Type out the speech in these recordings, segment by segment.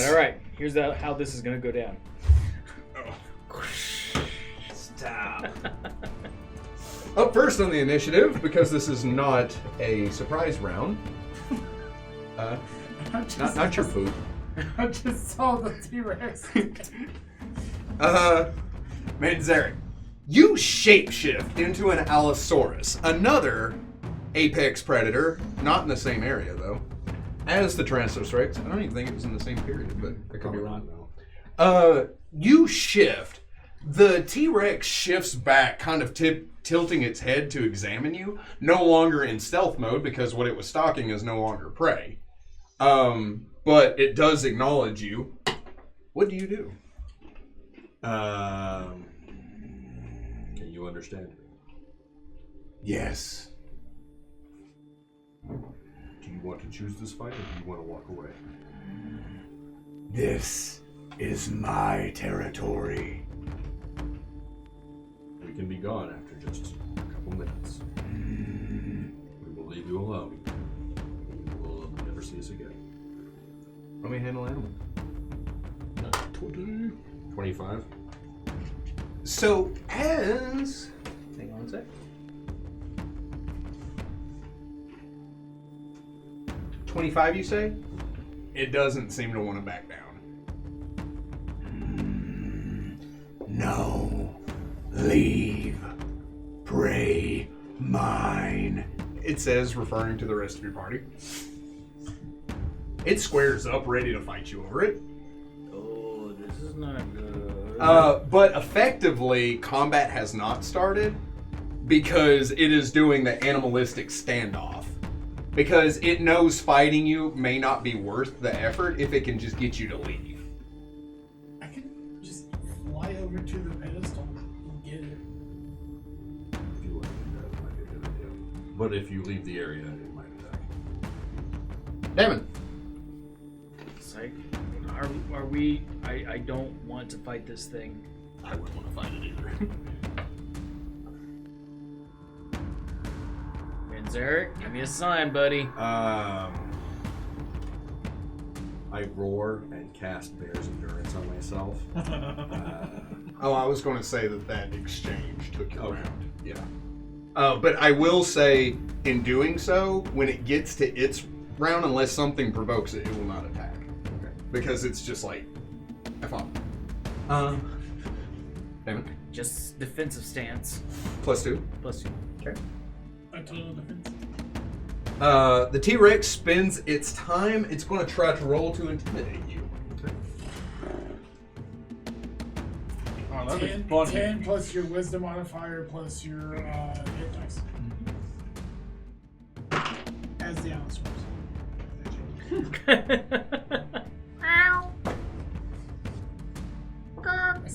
All right. Here's how this is going to go down. Stop. Up first on the initiative, because this is not a surprise round. Not your food. I just saw the T-Rex. Manzerek, you shapeshift into an Allosaurus, another apex predator, not in the same area though, as the Tyrannosaurus Rex. I don't even think it was in the same period, but I could be wrong. You shift. The T-Rex shifts back, kind of tilting its head to examine you, no longer in stealth mode because what it was stalking is no longer prey. But it does acknowledge you. What do you do? Can you understand? Yes. Do you want to choose this fight, or do you want to walk away? This is my territory. We can be gone after just a couple minutes. We will leave you alone. You will never see us again. Let me handle animal. 25. So, as... Hang on a sec. 25, you say? It doesn't seem to want to back down. No. Leave. Pray mine. It says, referring to the rest of your party. It squares up, ready to fight you over it. Oh, this is not good. But effectively, combat has not started because it is doing the animalistic standoff. Because it knows fighting you may not be worth the effort if it can just get you to leave. I can just fly over to the pedestal and get it. If you want to do that, it might be a good idea. But if you leave the area, it might attack. Damon. Psych. Are we... I don't want to fight this thing. I wouldn't want to fight it either. Manzerek, give me a sign, buddy. I roar and cast Bear's Endurance on myself. Oh, I was going to say that exchange took you Okay. around. Yeah. But I will say, in doing so, when it gets to its round, unless something provokes it, it will not attack. Okay. Because it's just like, F off. Damon. Just defensive stance. +2. +2. Okay. A total defense. The T-Rex spends its time. It's going to try to roll to intimidate you. Oh, that'd be 10 funny. plus your wisdom modifier plus your hit dice. As the Allosaurus.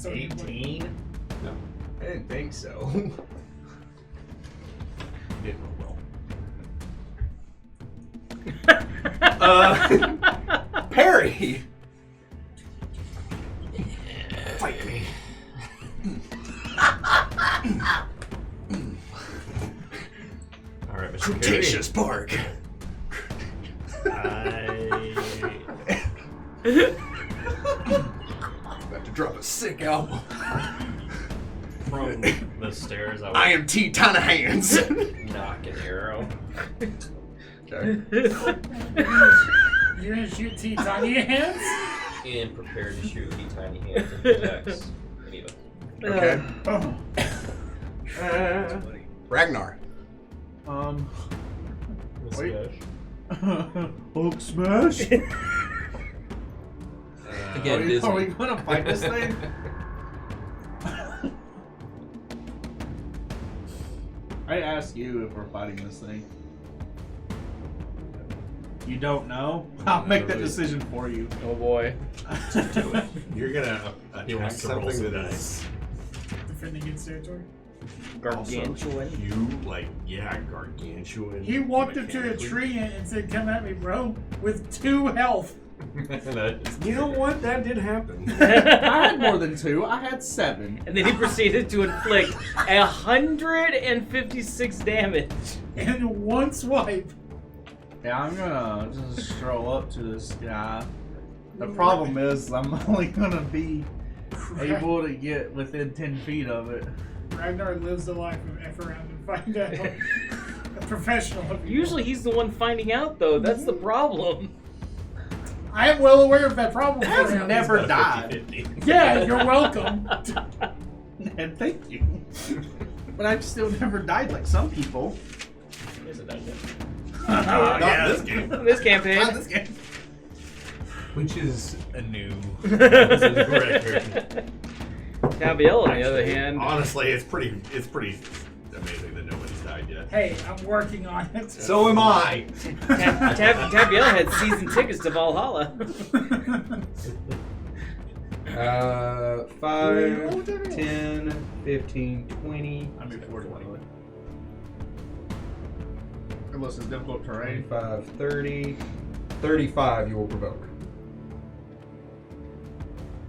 18? No. I didn't think so. You didn't roll well. Perry! Fight me. Alright, Mr. Cretaceous Park. About to drop a sick album. From the stairs, I am T. Tiny Hands. knock an arrow. Okay. You're gonna shoot T Tiny Hands? And prepare to shoot the tiny hands and attacks. Anyway. Okay. Oh. Ragnar. Wait. Hulk smash. Again, Disney. Are we gonna fight this thing? I ask you if we're fighting this thing. You don't know? I'll make that decision for you. Oh boy. Do it. You're gonna He attack wants to roll something some that dice. is Defending its territory. Gargantuan. gargantuan. He walked up to a mechanically. tree and said, "Come at me, bro," with 2 health. You know what? That did happen. I had more than 2. I had 7. And then he proceeded to inflict 156 damage. In one swipe. Yeah, I'm gonna just stroll up to this guy The problem is I'm only gonna be Right. able to get within 10 feet of it. Ragnar lives the life of F around and find out. A professional. Of you. Usually he's the one finding out, though. That's the problem. I am well aware of that problem. I've for him. never It's about died. 50-50. Yeah, you're welcome. And thank you. But I've still never died like some people. Is it that good? Not yeah. this game. This campaign. Not this game. Which is a new. This is record. Tabiel, on the other hand, Honestly, it's pretty amazing that nobody's died yet. Hey, I'm working on it. So am I. Tabiel had season tickets to Valhalla. 5, 10, 15, 20, I'm before 20. Unless it's difficult terrain. 25, 30, 35 you will provoke.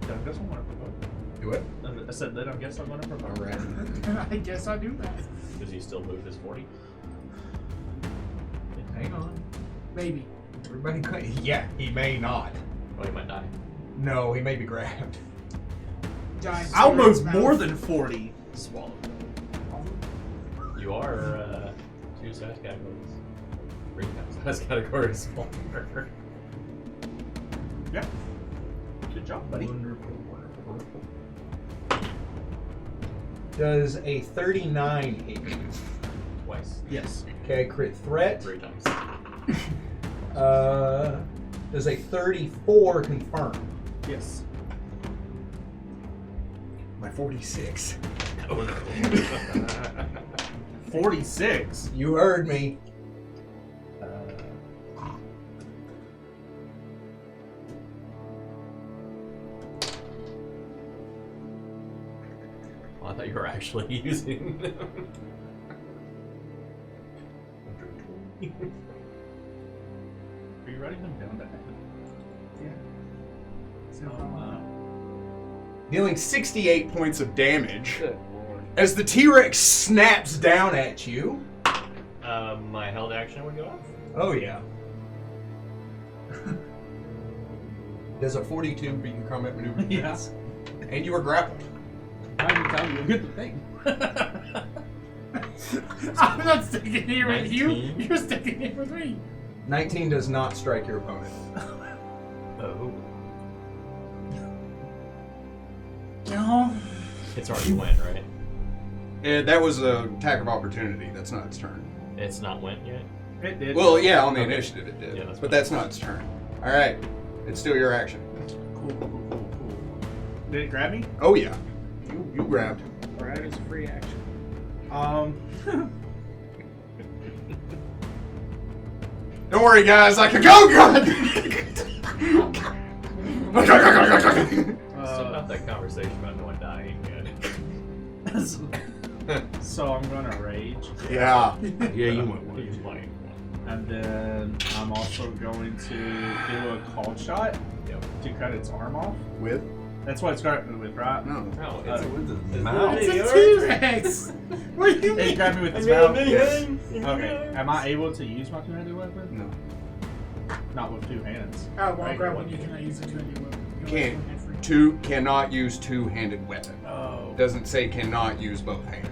I guess I'm gonna provoke. Do it. I said that. I guess I'm gonna provoke. Alright. I guess I do that. Does he still move his 40? Hang on. Maybe. Everybody, yeah, he may not. Oh, he might die. No, he may be grabbed. Giant I'll sword in his move mouth. more than 40. Swallow. You are 2 size categories. 3 size categories smaller. Yeah. Good job, buddy. Wonderful, wonderful, wonderful. Does a 39 hit you? Twice. Yes. Okay, crit threat. 3 times. Does a 34 confirm? Yes. My 46. Oh no. 46. You heard me. Oh, I thought you were actually using them. Are you writing them down to hand? So, Dealing 68 points of damage Good lord. as the T-Rex snaps down at you. My held action would go off. Oh yeah. Does a 42 beat your combat maneuver? Yeah. And you are grappled. I'm telling you a good thing. I'm not sticking here with you. 19. You're sticking here with me. 19 does not strike your opponent. Oh. No. It's already went, right? That was an attack of opportunity. That's not its turn. It's not went yet? It did. Well, yeah, on the Okay. initiative it did. Yeah, that's but fine. that's not its turn. All right. It's still your action. Cool. Did it grab me? Oh yeah. You grabbed. Brad is a free action. Don't worry, guys. I can go. God. Still not that conversation about no one dying yet. So I'm gonna rage, Yeah. Yeah, you went one. He's playing. and then I'm also going to do a call shot Yep. to cut its arm off. With? That's what it's got me with, right? No. No, Uh, it's With his it's mouth. It's yours. a T-Rex. What do you It mean? grabbed me with its mouth. Yes. Okay. Am I able to use my two-handed weapon? No. Not with 2 hands. Oh, well, Right, grab one one. You hand. cannot use a two-handed weapon. You Can't. only have one hand free. Two cannot use two-handed weapon. Oh. Doesn't say cannot use both hands.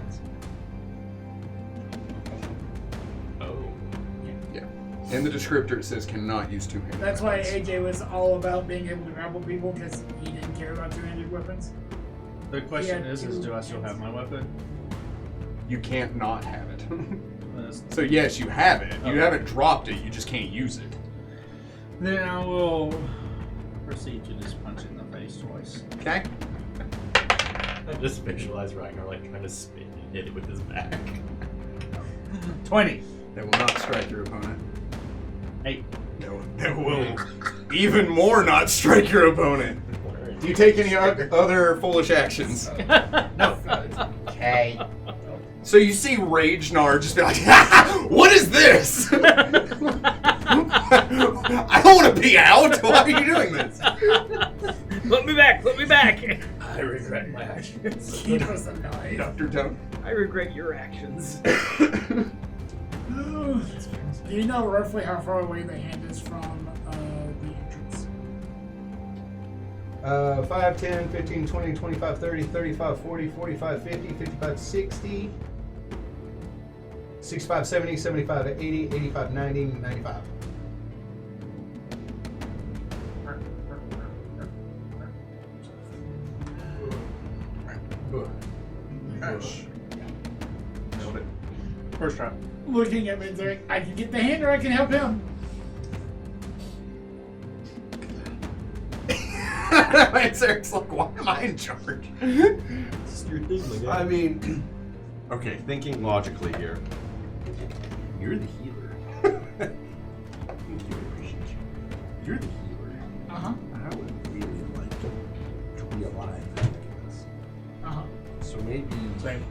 Oh. Yeah. In the descriptor it says cannot use two-handed That's why weapons. AJ was all about being able to grapple people because he didn't care about two-handed weapons. The question Yeah, is two do I still hands. have my weapon? You can't not have it. That's- So yes, you have it. You Okay. haven't dropped it. You just can't use it. Then I will proceed to just punch it in the face twice. Okay. I just visualize Ragnar like trying to spin and hit it with his back. 20. That will not strike your opponent. 8. That will even more not strike your opponent. Do you take any other foolish actions? No. Okay. So you see Ragnar just be like, what is this? I don't want to be out. Why are you doing this? Put me back! Put me back! I regret my actions. He was annoyed. Dr. Tone. I regret your actions. Do you know roughly how far away the hand is from the entrance? 5, 10, 15, 20, 25, 30, 35, 40, 45, 50, 55, 60, 65, 70, 75, 80, 85, 90, 95. Nailed it. First try. Looking at Manzerek, I can get the hand or I can help him. Manzerek's like, why am I in charge? It's your thing, my guy. I mean, okay, thinking logically here. You're the healer. I think you appreciate you. You're the healer. Uh-huh. I would really like to be alive after this. Uh-huh. So maybe Same.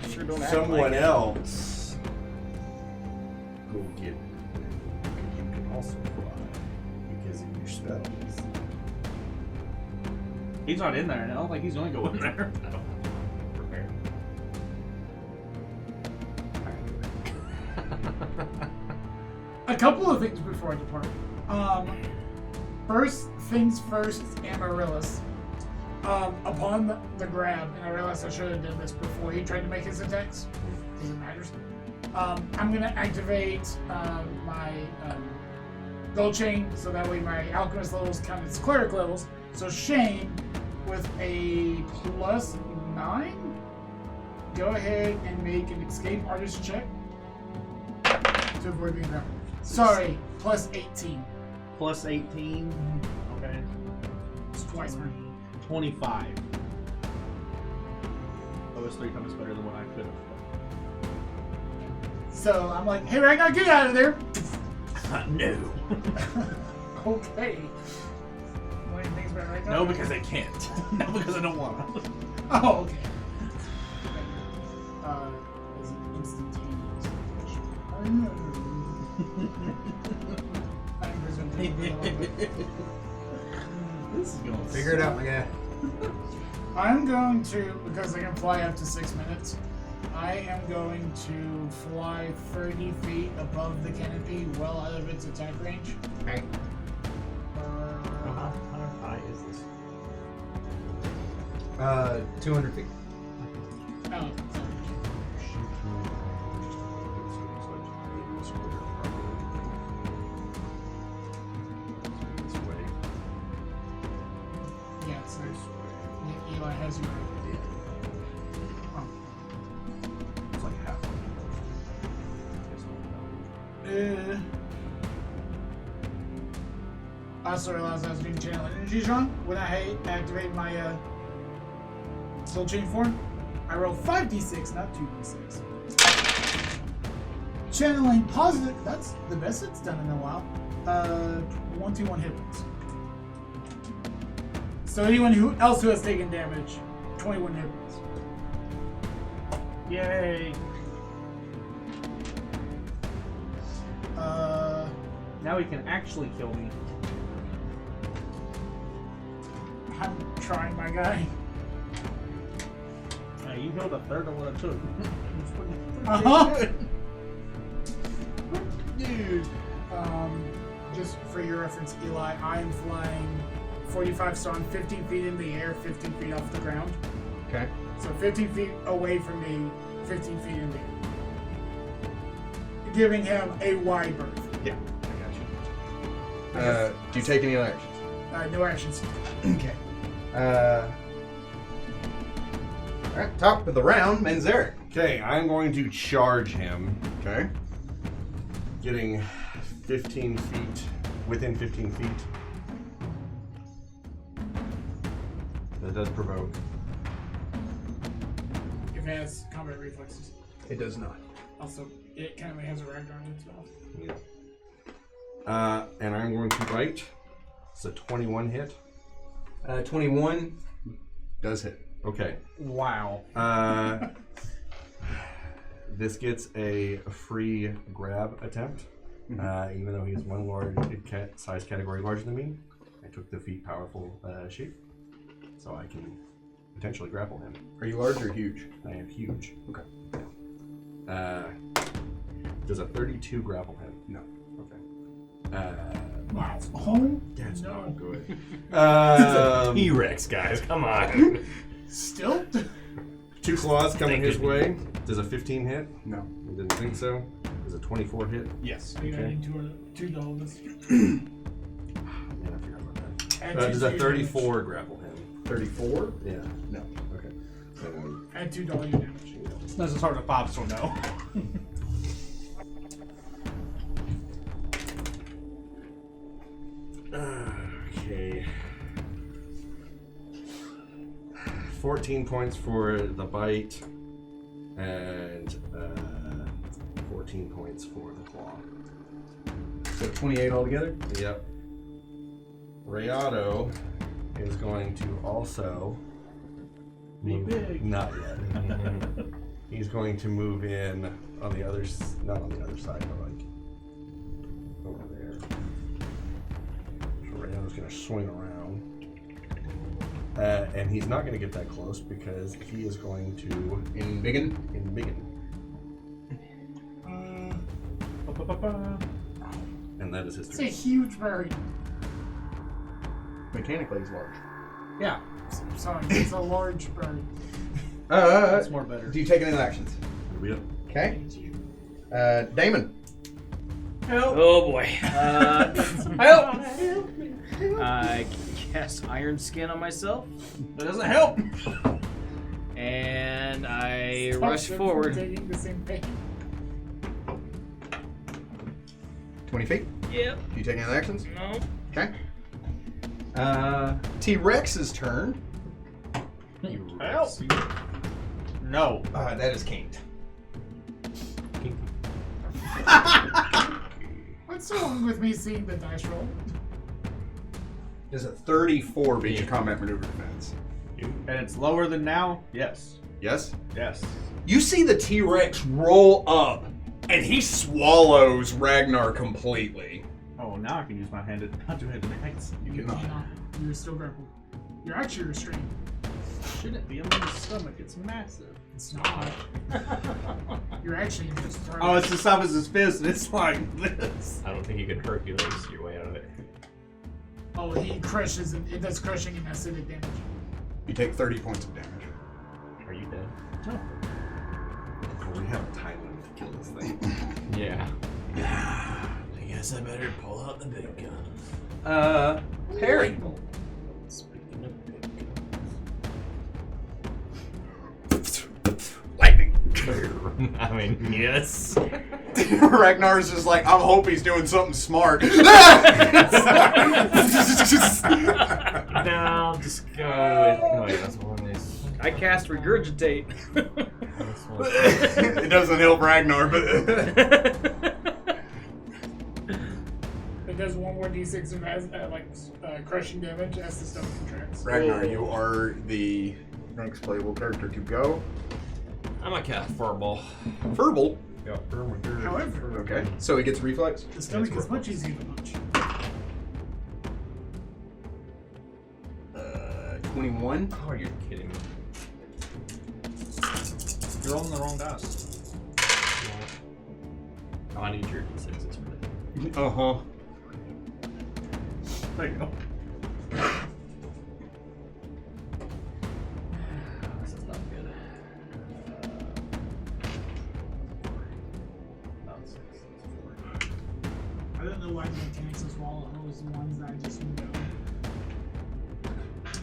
Sure don't act someone like it. else go get it. You can also fly because of your spells. He's not in there, and I don't think he's going to go in there. I don't prepare. A couple of things before I depart. First things first, Amaryllis. Upon the grab, and I realized I should have done this before he tried to make his attacks. Because it matters. I'm gonna activate my gold chain, so that way my alchemist levels count as cleric levels. So Shane, with a +9, go ahead and make an escape artist check to avoid being grappled. Sorry, +18. Plus 18. Okay. It's twice more. 25. That was 3 times better than what I could have. So I'm like, hey Ragnar, get out of there! No. Okay. What do you think about Ragnar? No, because I can't. No, because I don't want to. Oh, okay. Is it instantaneous? This is going to Figure it out, my guy. I'm going to, because I can fly up to 6 minutes, I am going to fly 30 feet above the canopy, well out of its attack range. Okay. How high is this? 200 feet. Oh, yeah, so Eli has you. Oh. It's like half. Also realized I was doing channel energies wrong when I activate my soul chain form. I roll 5d6, not 2d6. Channeling positive. That's the best it's done in a while. 1 hit points. So anyone else who has taken damage, 21 hit points. Yay. Now he can actually kill me. I'm trying, my guy. You healed a third of what it took. It's pretty Uh-huh. good. Dude. Just for your reference, Eli, I am flying 45, so I'm 15 feet in the air, 15 feet off the ground. Okay. So 15 feet away from me, 15 feet in the air. Giving him a wide berth. Yeah, I got you. Do you take any other actions? No actions. Okay. Alright, top of the round, Manzerek. Okay, I'm going to charge him, Okay. getting 15 feet, within 15 feet. That does provoke. If it has combat reflexes. It does not. Also, it currently has a ragdoll in its mouth. Yeah. And I'm going to bite. It's a 21 hit. 21 does hit. Okay. Wow. This gets a free grab attempt, even though he's one large size category larger than me. I took the feat powerful shape, so I can potentially grapple him. Are you large or huge? I am huge. Okay. Does a 32 grapple him? No. Okay. Wow. Oh, Yeah, That's No. not good. T-Rex, guys, come on. Still? 2 claws coming Thank his you. way. Does a 15 hit? No. I didn't think so. Does a 24 hit? Yes. I Okay. need two dollars. Man, I forgot about that. Add Does a $2 34 grapple him? 34? Yeah. No. Okay. Add $2 damage. That's a sort of 5, so no. Okay. 14 points for the bite, and 14 points for the claw. So 28 altogether? Yep. Rayado is going to also move. big. Not yet. He's going to move in on the other, not on the other side, but like over there. So Rayado's going to swing around. And he's not going to get that close because he is going to In Biggin? Biggin. And that is his It's a turn. huge bird. Mechanically, he's large. Yeah, Sorry, it's a large bird. that's more better. Do you take any actions? Yep. Okay. Damon. Oh boy. Help! I cast Iron Skin on myself, That doesn't help. and I Stop rush them from forward. Taking the same pain. 20 feet. Yep. Do you take any actions? No. Okay. T-Rex's turn. Help. No. That is Kate. What's wrong with me seeing the dice roll? Does a 34 beat your combat maneuver defense? And it's lower than now? Yes. Yes? Yes. You see the T-Rex roll up, and he swallows Ragnar completely. Oh, now I can use my handed, not two-handed axe. You cannot. No, you're still grappled. You're actually restrained. Shouldn't be. I'm in the stomach. It's massive. It's not. You're actually just thrown. Oh, it's the size of his fist, and it's like this. I don't think you can Hercules your way out of it. Oh, he crushes it. It does crushing and acidic damage. You take 30 points of damage. Are you dead? We have a time limit to kill this thing. Yeah. I guess I better pull out the big gun. Harry. Speaking of big Lightning. guns. I mean, yes. Ragnar's just like, I hope he's doing something smart. No, I'll just go with. No, wait, that's one of these. I cast Regurgitate. This one. It doesn't help Ragnar, but It does one more d6 of crushing damage as the stomach contracts. Ragnar, you are the next playable character to go. I'm a cast Furball. Verbal. Yeah, However, Okay. So he gets reflex. the stomach is much easier to punch. 21. Oh, you're kidding me. You're rolling the wrong dice. Oh, I need your d6s for that. Uh-huh. There you go. This is not good. About 6. I don't know why the mechanics of Swallow was the ones that I just know.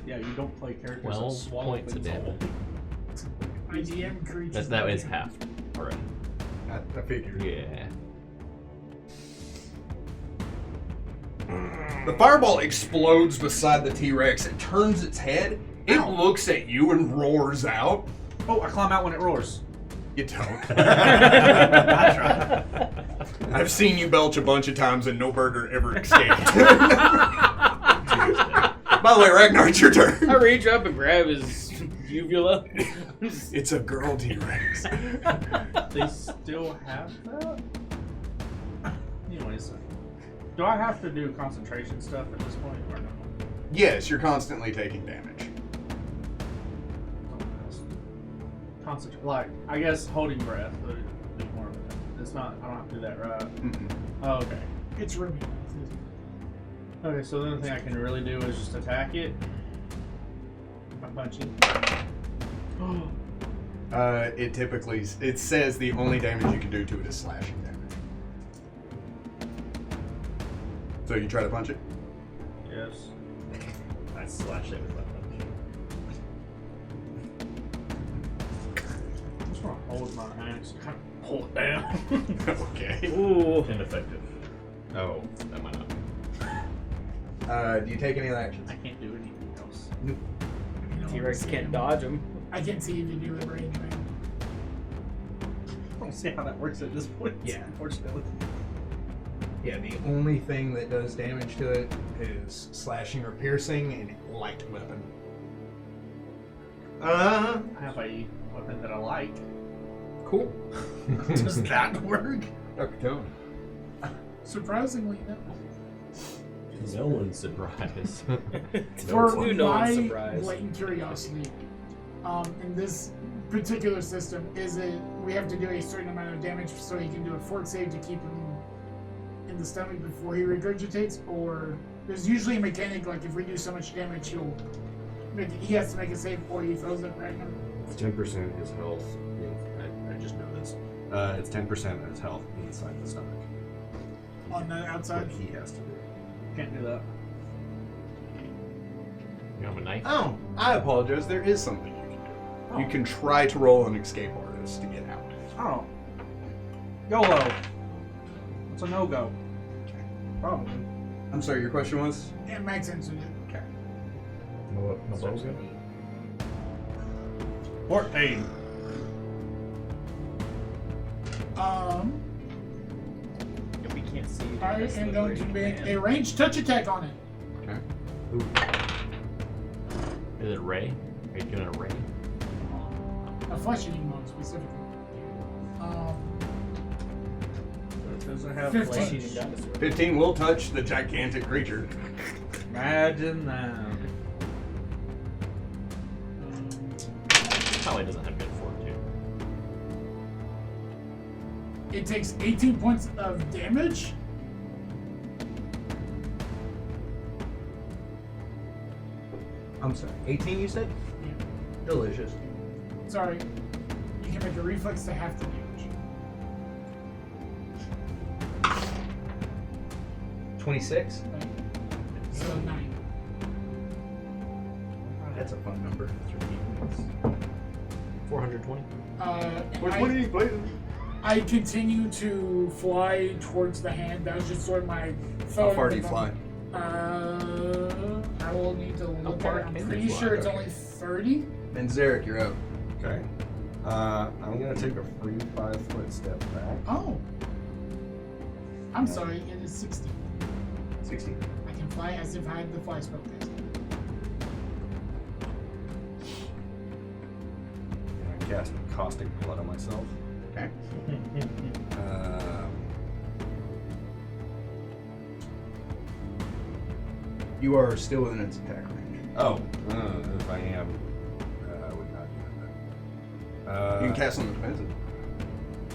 Yeah, you don't play characters 12 that swallow points of things whole. damage. I DM creatures. That is half already. I figured. Yeah. The fireball explodes beside the T-Rex. It turns its head. It looks at you and roars out. Oh, I climb out when it roars. You don't. I try. I've seen you belch a bunch of times and no burger ever escaped. By the way, Ragnar, it's your turn. I reach up and grab his uvula. It's a girl T-Rex. They still have that? Anyways, do I have to do concentration stuff at this point or no? Yes, you're constantly taking damage. Concentrate, like, I guess holding breath would be more of it. It's not, I don't have to do that, right? Mm-mm. Oh, okay. It's roomy. Okay, so the only thing I can really do is just attack it. By punching. It says the only damage you can do to it is slashing damage. So you try to punch it? Yes. I slash it with my punch. I'm just gonna hold my axe and kind of pull it down. Okay. Ooh. Ineffective. Oh, that might not be. Do you take any actions? I can't do anything else. T-Rex can't dodge him. I can't see if you do it range, man. I don't see how that works at this point. Yeah. Unfortunately. Yeah, the only thing that does damage to it is slashing or piercing and light weapon. I have a weapon that I like. Cool. Does that work? Okay. Surprisingly, no. No one's surprised. For You know I'm my surprised. blatant curiosity, in this particular system, is it we have to do a certain amount of damage so he can do a fort save to keep him in the stomach before he regurgitates, or there's usually a mechanic like if we do so much damage, he has to make a save or he throws it right now. 10% is health. I just know this. It's 10% is health inside the stomach. On the What outside. he has to do. Can't do that. You have a knife? Oh, I apologize. There is something you can do. You can try to roll an escape artist to get out. Oh. YOLO. It's a no-go. Probably. I'm sorry, your question was? Yeah, Max answered it. Okay. No bowgun? 14. If we can't see it, I am going to make a ranged touch attack on it. Okay. Is it Ray? Are you doing a Ray? A flesh-eating mode specifically. It doesn't have 15. flesh. Cheating dinosaur. 15 will touch the gigantic creature. Imagine that. Probably doesn't have good fortitude. It takes 18 points of damage. I'm sorry, 18 you said? Yeah. Delicious. Sorry. You can make a reflex to half the damage. 26? So 9. That's a fun number. 420? And I continue to fly towards the hand. That was just sort of my How far do you with fly? I will need to look far at it. I'm can you pretty fly? sure it's Okay. only 30. Manzerek, you're up. Okay. I'm gonna take a free 5-foot step back. Oh. I'm sorry, it is 60. 60. I can fly as if I had the fly spell cast. And I cast caustic blood on myself. Okay. You are still within its attack range. If I am, I would not do that. You can cast on defensive.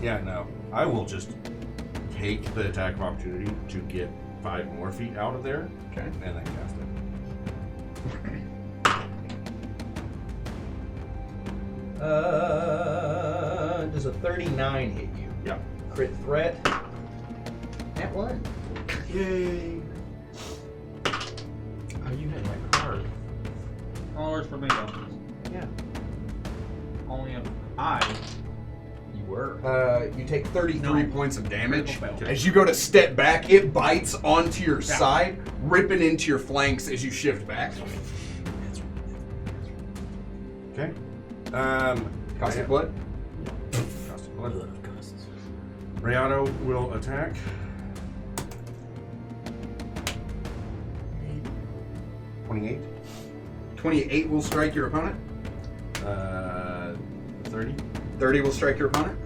Yeah, no. I will just take the attack of opportunity to get 5 more feet out of there, Okay. and then cast it. Does a 39 hit you? Yeah. Crit threat. At one. Yay! Oh, you had my card. All works for me though. Yeah. Only I. You were. You take 33 No. points of damage. Critical fail. As you go to step back, it bites onto your side, ripping into your flanks as you shift back. Okay. Caustic blood. Caustic blood. Rayado will attack. 28. 28 will strike your opponent. 30. 30 will strike your opponent.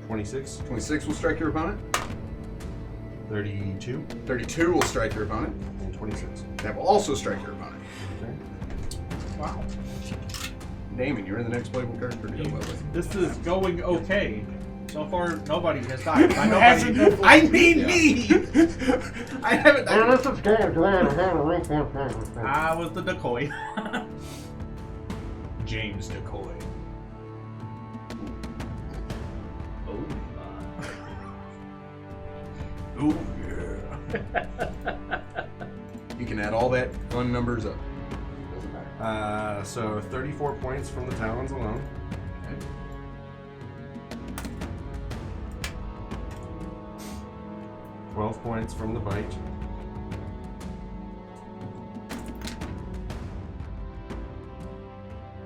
26. 26 will strike your opponent. 32. 32 will strike your opponent. And 26. That will also strike your opponent. Okay. Wow. Damon, you're in the next playable character to go with. This is going okay. So far, nobody has died. By Hasn't nobody, been- I mean me. I haven't died. I was the decoy. James Decoy. Ooh, yeah. You can add all that fun numbers up. So 34 points from the talons alone. Okay. 12 points from the bite.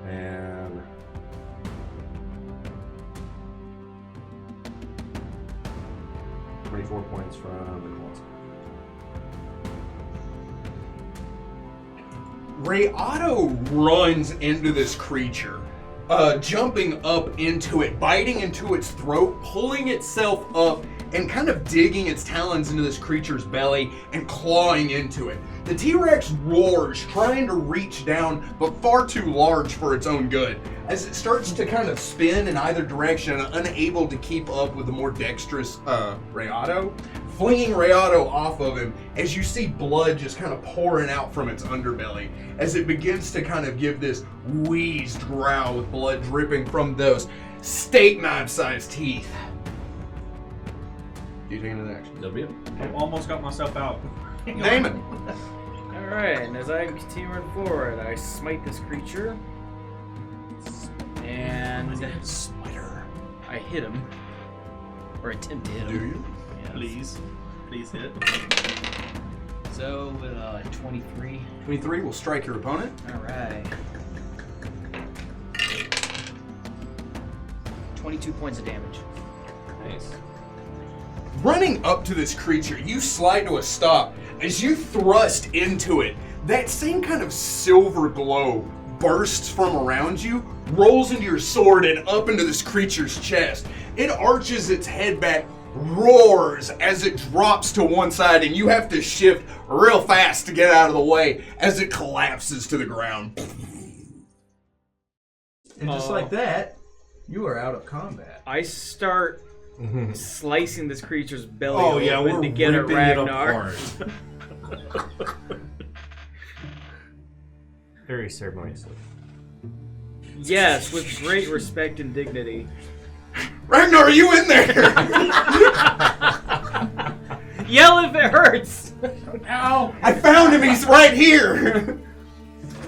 And 24 points from the claws. Ray Otto runs into this creature, jumping up into it, biting into its throat, pulling itself up, and kind of digging its talons into this creature's belly and clawing into it. The T-Rex roars, trying to reach down, but far too large for its own good. As it starts to kind of spin in either direction, unable to keep up with the more dexterous Ray Otto, flinging Ray Otto off of him as you see blood just kind of pouring out from its underbelly as it begins to kind of give this wheezed growl with blood dripping from those steak knife-sized teeth. Do you take another action? W. I almost got myself out. Damon! Alright, and as I continue forward, I smite this creature. And Smiter. I hit him. Or attempt to hit him. Do you? Yes. Please hit. So, 23. 23 will strike your opponent. Alright. 22 points of damage. Nice. Running up to this creature, you slide to a stop. As you thrust into it, that same kind of silver glow bursts from around you, rolls into your sword and up into this creature's chest. It arches its head back, roars as it drops to one side, and you have to shift real fast to get out of the way as it collapses to the ground. And just like that, you are out of combat. I start slicing this creature's belly Oh yeah, open we're to get at ripping it Ragnar. apart. Very ceremoniously. Yes, with great respect and dignity. Ragnar, are you in there? Yell if it hurts! Ow! I found him, he's right here.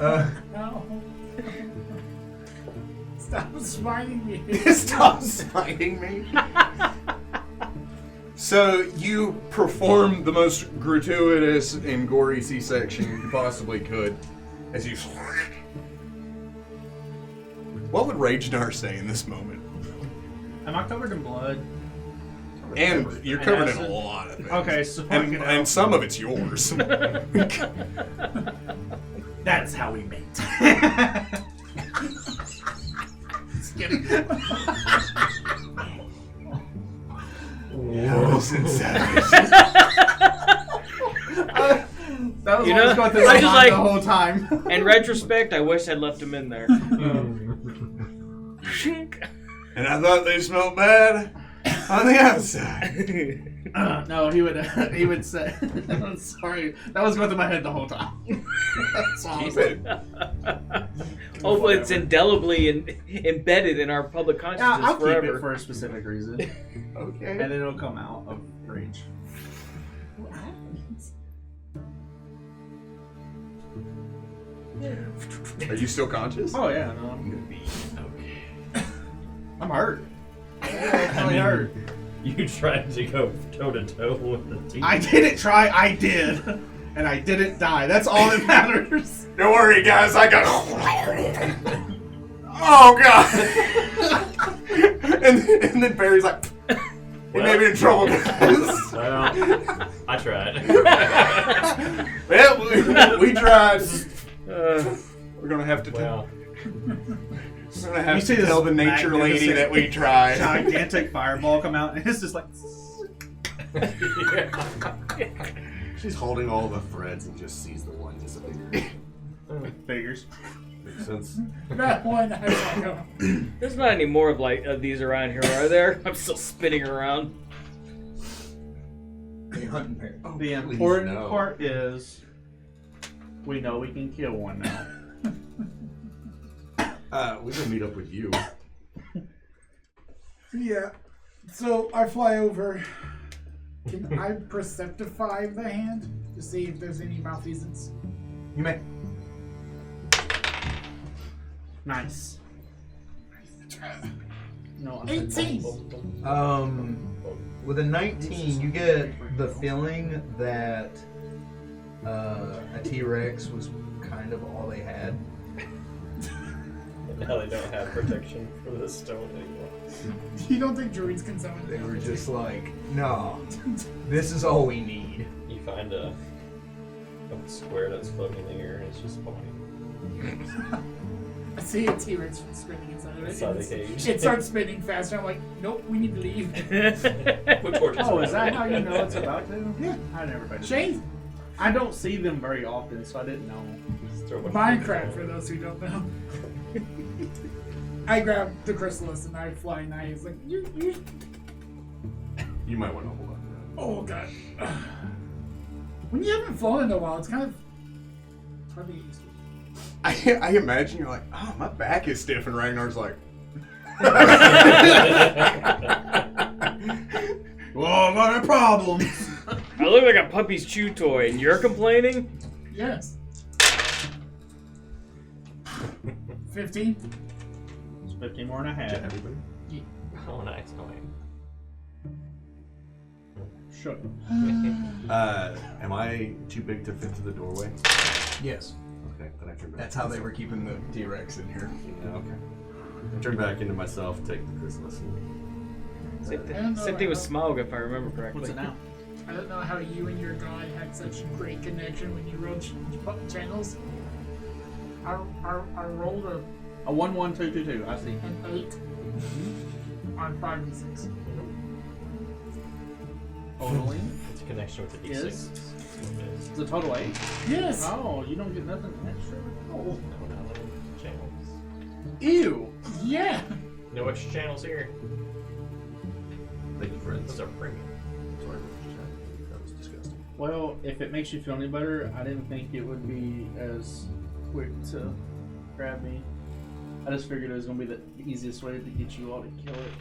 Ow! Stop smiting me. Stop smiting me. So you perform the most gratuitous and gory C-section you possibly could as you... What would Ragnar say in this moment? Am I covered in blood? And you're covered in a acid? lot of it. Okay, so I And, can and some of it's yours. That's how we mate. Just kidding. That was You what I was know, going through I my just mind like- the whole time. In retrospect, I wish I'd left him in there. Shink. And I thought they smelled bad on the outside. No, he would say. I'm sorry, that was going through my head the whole time. That's all I was Keep saying. it. Hopefully, it's indelibly embedded in our public Yeah, consciousness I'll keep forever. it for a specific reason, and Okay. then it'll come out of rage. Are you still conscious? Oh yeah, no, I'm gonna be okay. I'm hurt. I'm really hurt. You tried to go toe to toe with the team. I didn't try. I did, and I didn't die. That's all that matters. Don't worry, guys. I got. Oh God! and then Barry's like, "We may be in trouble, guys." Well, I tried. Well, we tried. We're gonna have to. Well, We're gonna have You see to tell this the nature lady magnificent that we tried. Gigantic fireball come out, and it's just like. She's holding all the threads and just sees the one disappear. Figures. Makes sense. That one, I was like, oh. There's not any more of these around here, are there? I'm still spinning around. Hey, hunting pair. Oh, The please, important no. part is we know we can kill one now. We can meet up with you. Yeah. So I fly over. Can I perceptify the hand to see if there's any malfeasance? You may. Nice. No, I'm 18. With a 19, you get the feeling that a T-Rex was kind of all they had. Now they don't have protection for the stone anymore. You don't think druids can summon? They were just like, no, this is all we need. You find a square that's floating in the air and it's just falling. I see a T-Rex spinning inside of it. Inside the cage. It starts spinning faster. I'm like, nope, we need to leave. Put torches Oh, around is that it. how you know it's about to? Yeah. I never been. Shane, I don't see them very often, so I didn't know. Just throw a bunch of Minecraft, torches for around those who don't know. I grab the chrysalis and I fly and I was like, you. You might want to hold on to that. Oh god. When you haven't flown in a while, it's kind of hard to get used to. I imagine you're like, oh, my back is stiff, and Ragnar's like, Well, what are problems? I look like a puppy's chew toy, and you're complaining? Yes. 15? It's 15 more and a Is that half. everybody? Oh, nice. Oh, wait. Shut up. Am I too big to fit through the doorway? Yes, Okay, then I turn back. that's how they were keeping the T-Rex in here. Yeah, okay. I turn back into myself, take the chrysalis. Same I don't know thing with how- Smaug, if I remember correctly. What's it now? I don't know how you and your god had such a great connection when you rode channels. I rolled A 1 1 2 2 2. I see. an 8 on 5 and 6. Totally. It's a connection with the D6. Is? That's what it is. It's a total 8. Yes! Oh, you don't get nothing extra. Oh. No, not little channels. Ew. Yeah! No extra channels here. Thank you, friends. Those are premium. Sorry, that was disgusting. Well, if it makes you feel any better, I didn't think it would be as quick to grab me. I just figured it was going to be the easiest way to get you all to kill it.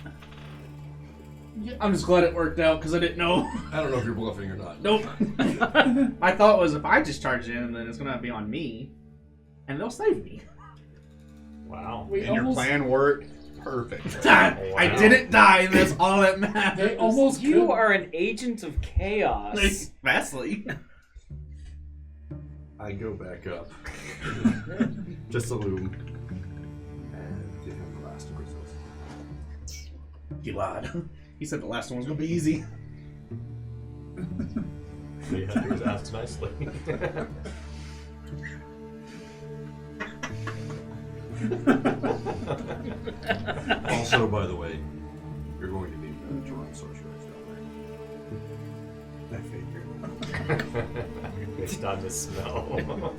Yeah, I'm just glad it worked out because I didn't know. I don't know if you're bluffing or not. Nope. I thought it was if I just charge in, then it's going to be on me, and they'll save me. Wow. We and your almost, plan worked perfect. I didn't die, and that's all that matters. they almost You killed- are an agent of chaos. Vastly. I go back up. Just a loom. And give him the last chrysalis. He lied. He said the last one was going to be easy. All you had to do was ask nicely. Also, by the way, you're going to need to run sorcerers down I figured. It's time to smell.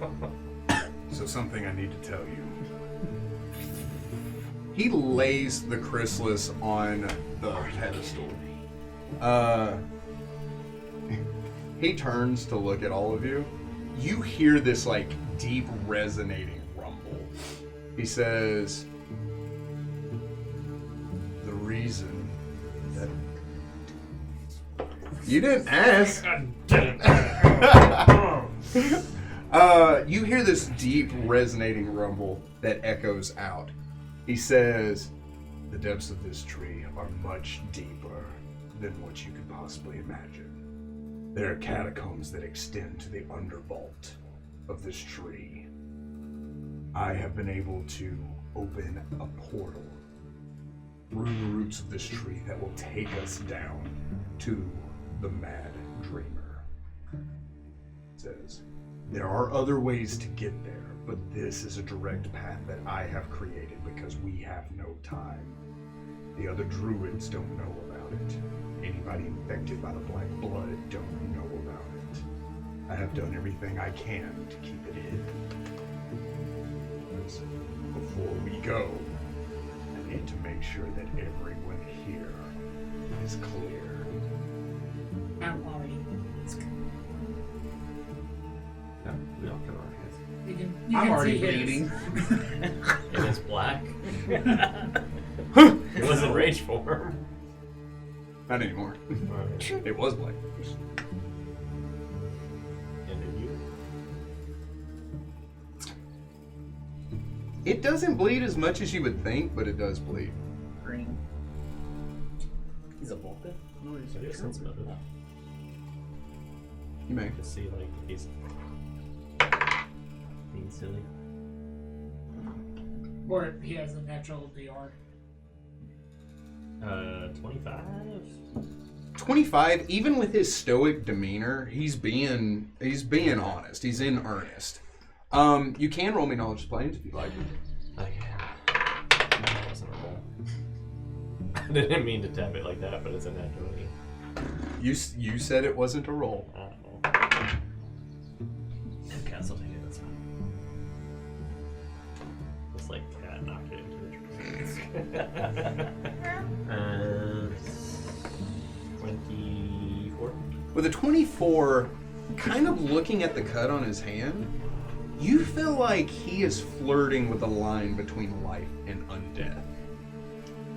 So something I need to tell you. He lays the chrysalis on the pedestal. He turns to look at all of you. You hear this like deep resonating rumble. He says, "The reason that you didn't ask." You hear this deep resonating rumble that echoes out. He says, "The depths of this tree are much deeper than what you could possibly imagine. There are catacombs that extend to the undervault of this tree. I have been able to open a portal through the roots of this tree that will take us down to the Mad Dreamer." It says, "There are other ways to get there, but this is a direct path that I have created because we have no time. The other druids don't know about it. Anybody infected by the Black Blood don't know about it. I have done everything I can to keep it hidden." says, before we go, I need to make sure that everyone here is clear. I'm already. No, we all cover our heads. You I'm can already see his. bleeding. It is black. It wasn't rage form. Not anymore. And It was black. then you. It doesn't bleed as much as you would think, but it does bleed. Green. He's a Vulcan. No, he's I guess that's about it. You may. To see like he's being silly. Or he has a natural DR. 25. 25, even with his stoic demeanor, he's being honest. He's in earnest. You can roll me knowledge planes if you'd like. I that wasn't a roll. I didn't mean to tap it like that, but it's a natural 20. You said it wasn't a roll. I don't know. Okay, I'll take it. That's fine. It's like cat knocked it into the tree. 24. With a 24, kind of looking at the cut on his hand, you feel like he is flirting with a line between life and undead.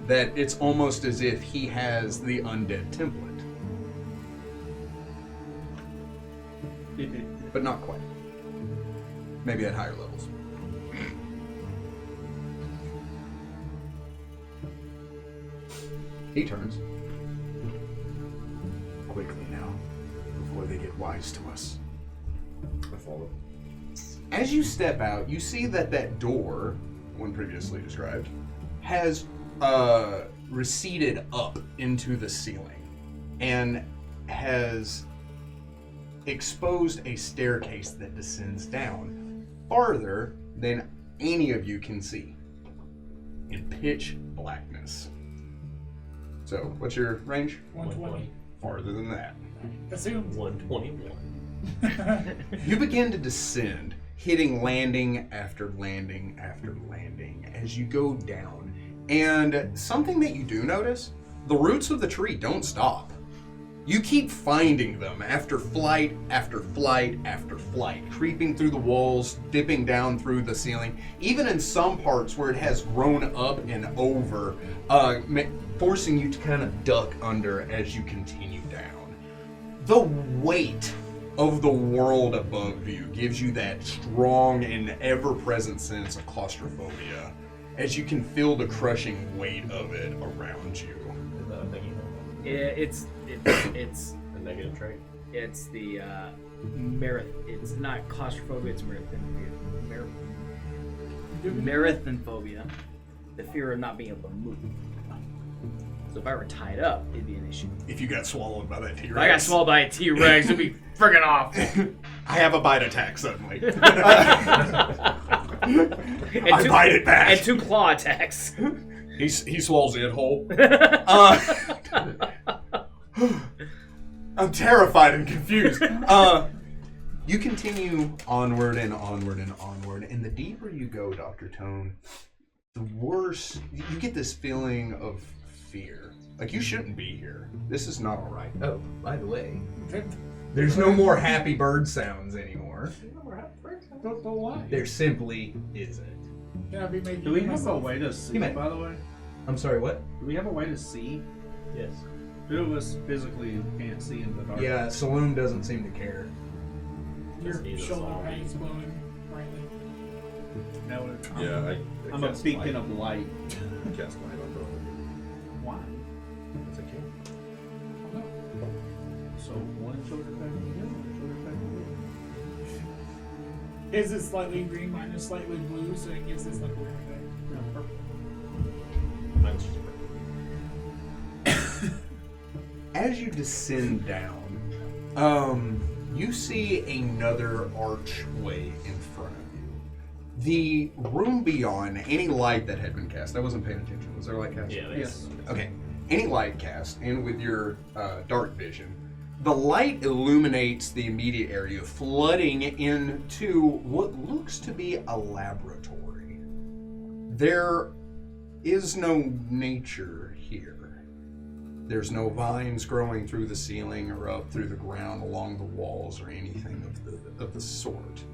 That it's almost as if he has the undead template. But not quite. Maybe at higher levels. He turns. Quickly now, before they get wise to us. I follow. As you step out, you see that that door, one previously described, has receded up into the ceiling and has exposed a staircase that descends down farther than any of you can see in pitch blackness. So, what's your range? 120. Farther than that. Assumed. 121. You begin to descend, hitting landing after landing after landing as you go down. And something that you do notice, the roots of the tree don't stop. You keep finding them after flight after flight after flight, creeping through the walls, dipping down through the ceiling, even in some parts where it has grown up and over, forcing you to kind of duck under as you continue down. The weight of the world above you gives you that strong and ever-present sense of claustrophobia as you can feel the crushing weight of it around you. Is that a thing you know? It's A negative trait? it's the it's not claustrophobia, it's marathonophobia, the fear of not being able to move. So if I were tied up, it'd be an issue. If you got swallowed by that T-Rex. If I got swallowed by a T-Rex, it'd be friggin' off. I have a bite attack suddenly. And I bite it back. And 2 claw attacks. He swallows it whole. I'm terrified and confused. You continue onward and onward and onward, and the deeper you go, Dr. Tone, the worse you get this feeling of fear. Like you shouldn't be here. This is not all right. Oh, by the way, there's no more happy bird sounds anymore. But why? There simply isn't. Can I be made Do we have a way to see, You may. by the way? I'm sorry, what? Do we have a way to see? Yes. Two of us physically can't see in the dark. Yeah, Saloon doesn't seem to care. Your Just need a shoulder song. pain's blowing brightly. Now I'm a cast beacon light. of light. Cast light on both. Why? That's a king. So one shoulder back to you, one shoulder back to you. His is slightly green, mine is slightly blue, so it gives this like a weird effect. No, purple. Mine's just As you descend down, you see another archway in front of you. The room beyond, any light that had been cast, I wasn't paying attention. Was there light cast? Yeah, Yes. Okay. Any light cast, and with your dark vision, the light illuminates the immediate area, flooding into what looks to be a laboratory. There is no nature here. There's no vines growing through the ceiling or up through the ground along the walls or anything of the sort.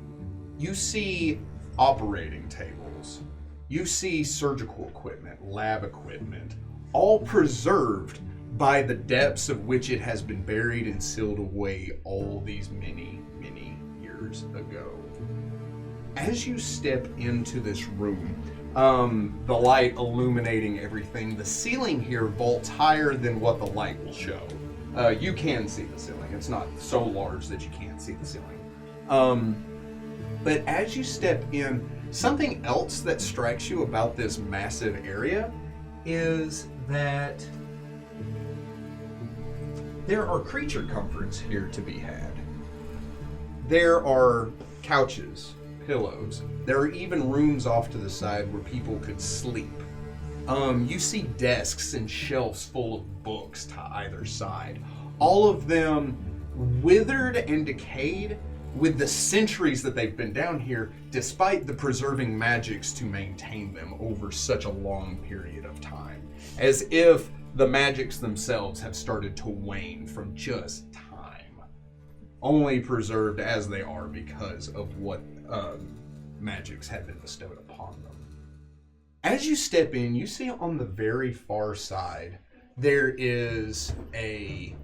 You see operating tables. You see surgical equipment, lab equipment, all preserved by the depths of which it has been buried and sealed away all these many, many years ago. As you step into this room, the light illuminating everything, the ceiling here vaults higher than what the light will show. You can see the ceiling. It's not so large that you can't see the ceiling. But as you step in, something else that strikes you about this massive area is that there are creature comforts here to be had. There are couches, pillows. There are even rooms off to the side where people could sleep. You see desks and shelves full of books to either side. All of them withered and decayed with the centuries that they've been down here, despite the preserving magics to maintain them over such a long period of time. As if the magics themselves have started to wane from just time. Only preserved as they are because of what magics have been bestowed upon them. As you step in, you see on the very far side, there is a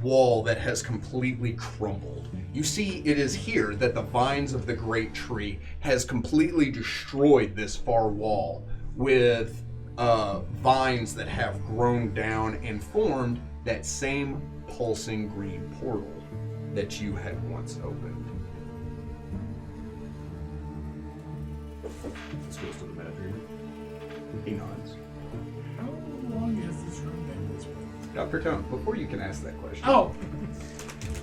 wall that has completely crumbled. You see, it is here that the vines of the great tree has completely destroyed this far wall with vines that have grown down and formed that same pulsing green portal that you had once opened. This goes to the bedroom. He nods. How long has this room been this way? Dr. Tone, before you can ask that question. Oh!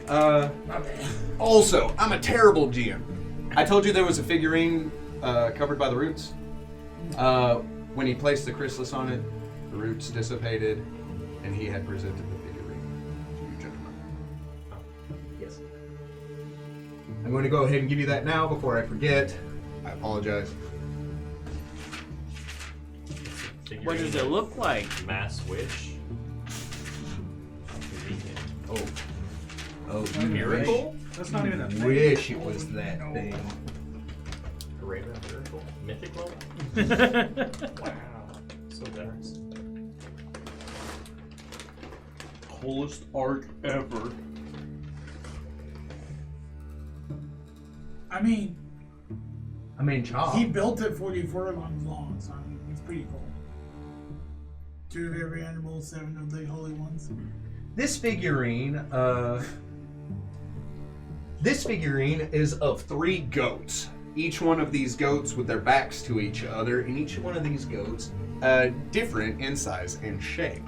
My bad. Also, I'm a terrible GM. I told you there was a figurine covered by the roots. When he placed the chrysalis on it, the roots dissipated, and he had presented the figurine to you gentlemen. Yes. I'm going to go ahead and give you that now before I forget. I apologize. What does it look like? Mass wish. Convenient. Oh, A miracle? That's not even a thing. wish it was that thing. Arena miracle. Mythic level. Wow. So generous. Coolest arc ever. I mean, Chop. he built it 44 long, so I mean, it's pretty cool. 2 of every animal, 7 of the holy ones. This figurine is of 3 goats. Each one of these goats with their backs to each other, and each one of these goats different in size and shape.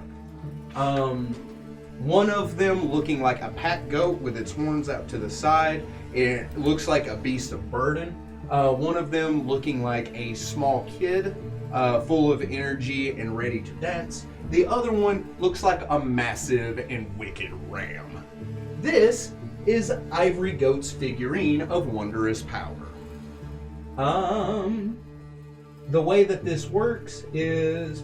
One of them looking like a pack goat with its horns out to the side. It looks like a beast of burden. One of them looking like a small kid, full of energy and ready to dance. The other one looks like a massive and wicked ram. This is Ivory Goat's figurine of wondrous power. The way that this works is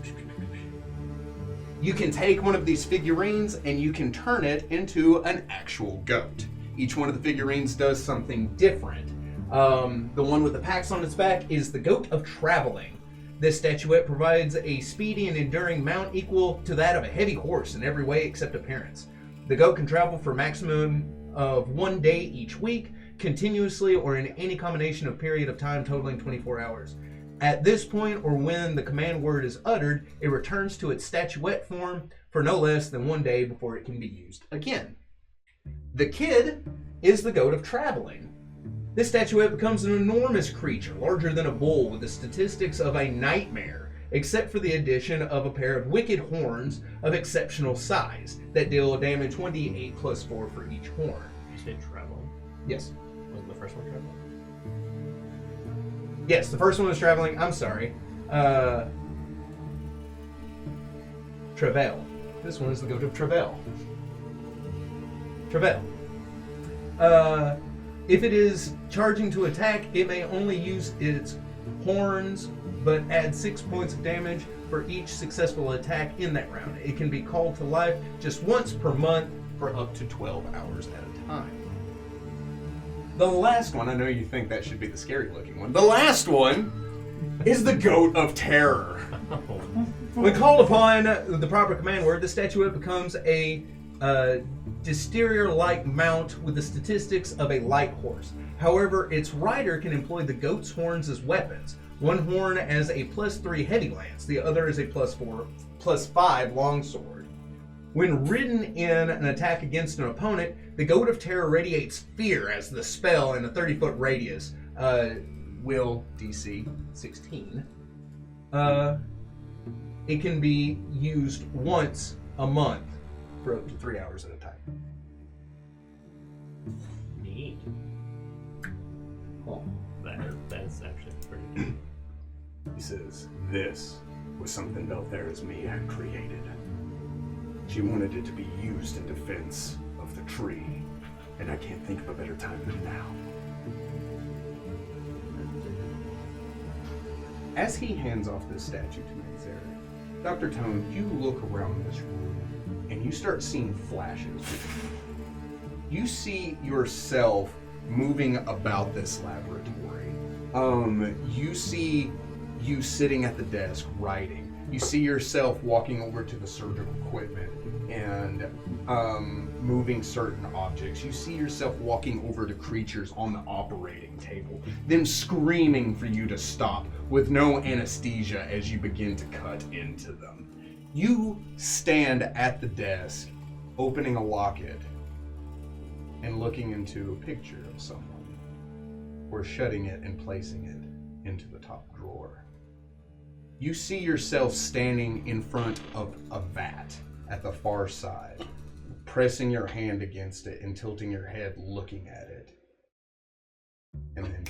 you can take one of these figurines and you can turn it into an actual goat. Each one of the figurines does something different. The one with the packs on its back is the Goat of Traveling. This statuette provides a speedy and enduring mount equal to that of a heavy horse in every way except appearance. The goat can travel for a maximum of 1 day each week, continuously or in any combination of period of time totaling 24 hours. At this point, or when the command word is uttered, it returns to its statuette form for no less than 1 day before it can be used again. The kid is the Goat of Traveling. This statuette becomes an enormous creature, larger than a bull, with the statistics of a nightmare, except for the addition of a pair of wicked horns of exceptional size that deal damage 1d8 plus 4 for each horn. You say traveling? Yes. Wasn't the first one traveling? Yes, the first one was traveling. I'm sorry. Travail. This one is the Goat of Travail. Travail. If it is charging to attack, it may only use its horns but add 6 points of damage for each successful attack in that round. It can be called to life just once per month for up to 12 hours at a time. The last one, I know you think that should be the scary looking one. The last one is the Goat of Terror. When called upon the proper command word, the statuette becomes a Dysterior-like mount with the statistics of a light horse. However, its rider can employ the goat's horns as weapons. One horn as a +3 heavy lance, the other as a +5 longsword. When ridden in an attack against an opponent, the Goat of Terror radiates fear as the spell in a 30-foot radius. Will DC 16. It can be used once a month for up to 3 hours at a time. Neat. Oh, that's actually pretty good. He says, "This was something Belthera's Mia had created. She wanted it to be used in defense of the tree, and I can't think of a better time than now." As he hands off this statue to Manzerek, Dr. Tone, you look around this room, and you start seeing flashes. You see yourself moving about this laboratory. You see you sitting at the desk writing. You see yourself walking over to the surgical equipment and moving certain objects. You see yourself walking over to creatures on the operating table, then screaming for you to stop with no anesthesia as you begin to cut into them. You stand at the desk, opening a locket and looking into a picture of someone, or shutting it and placing it into the top drawer. You see yourself standing in front of a vat at the far side, pressing your hand against it and tilting your head looking at it. And then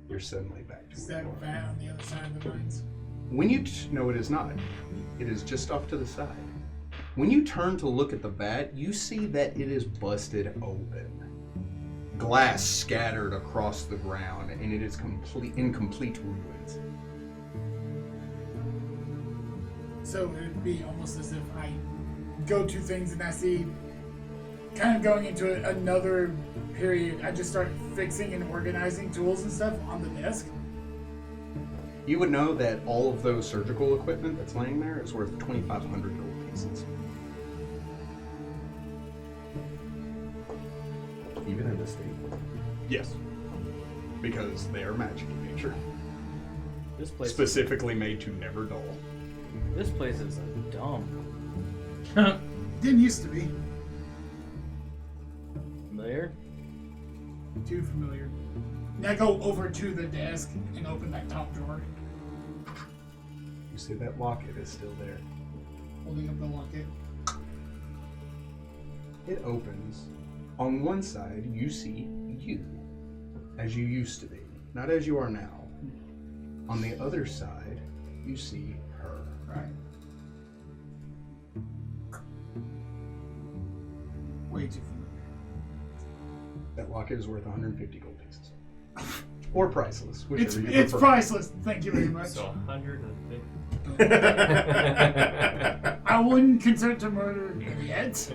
you're suddenly back to Is where that you are. bad on the other side of the vines? When you no, it is not. It is just off to the side. When you turn to look at the vat, you see that it is busted open. Glass scattered across the ground, and it is in complete ruins. So it would be almost as if I go to things and I see, kind of going into another period, I just start fixing and organizing tools and stuff on the desk. You would know that all of those surgical equipment that's laying there is worth 2,500 gold pieces. Even in this state. Yes. Because they are magic in nature. This place, Specifically made to never dull. this place is dumb. Didn't used to be. Familiar? Too familiar. And I go over to the desk and open that top drawer, You see that locket is still there. holding up the locket. It opens. On one side, you see you, as you used to be, not as you are now. On the other side, you see her. Right. Way too familiar. That locket is worth 150 gold pieces. Or priceless, whichever It's you it's prefer. priceless. Thank you very much. So 150. I wouldn't consent to murder yet.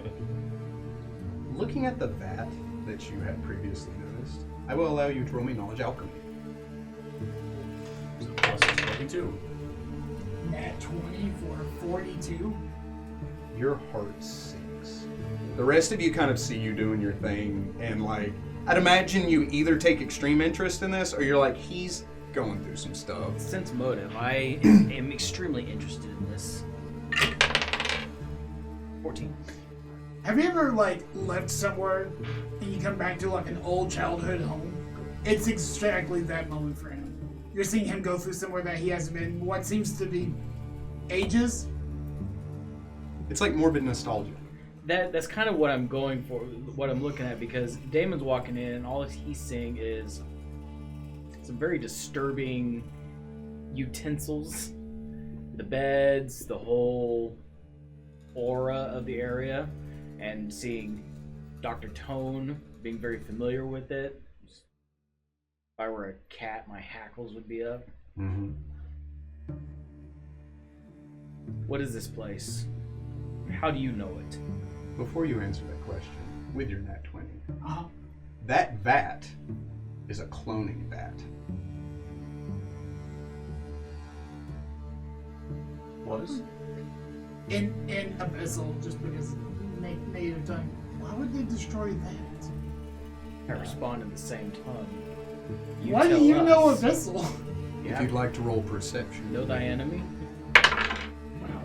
Looking at the vat that you had previously noticed, I will allow you to roll me knowledge alchemy. So plus is 22. Nat 20 for 42. Your heart sinks. The rest of you kind of see you doing your thing, and like, I'd imagine you either take extreme interest in this, or you're like, he's going through some stuff. Sense motive. I am extremely interested in this. 14. Have you ever like left somewhere and you come back to like an old childhood home? It's exactly that moment for him. You're seeing him go through somewhere that he hasn't been what seems to be ages. It's like morbid nostalgia. That's kind of what I'm going for, what I'm looking at, because Damon's walking in and all he's seeing is some very disturbing utensils. The beds, the whole aura of the area, and seeing Dr. Tone being very familiar with it. If I were a cat, my hackles would be up. Mm-hmm. What is this place? How do you know it? Before you answer that question, with your nat 20, Uh-huh. that vat is a cloning vat. Was? In Abyssal, just because native tongue. Why would they destroy that? I respond in the same tongue. Why do tell you know us. Abyssal? If Yeah. you'd like to roll perception. Know thy enemy? Wow.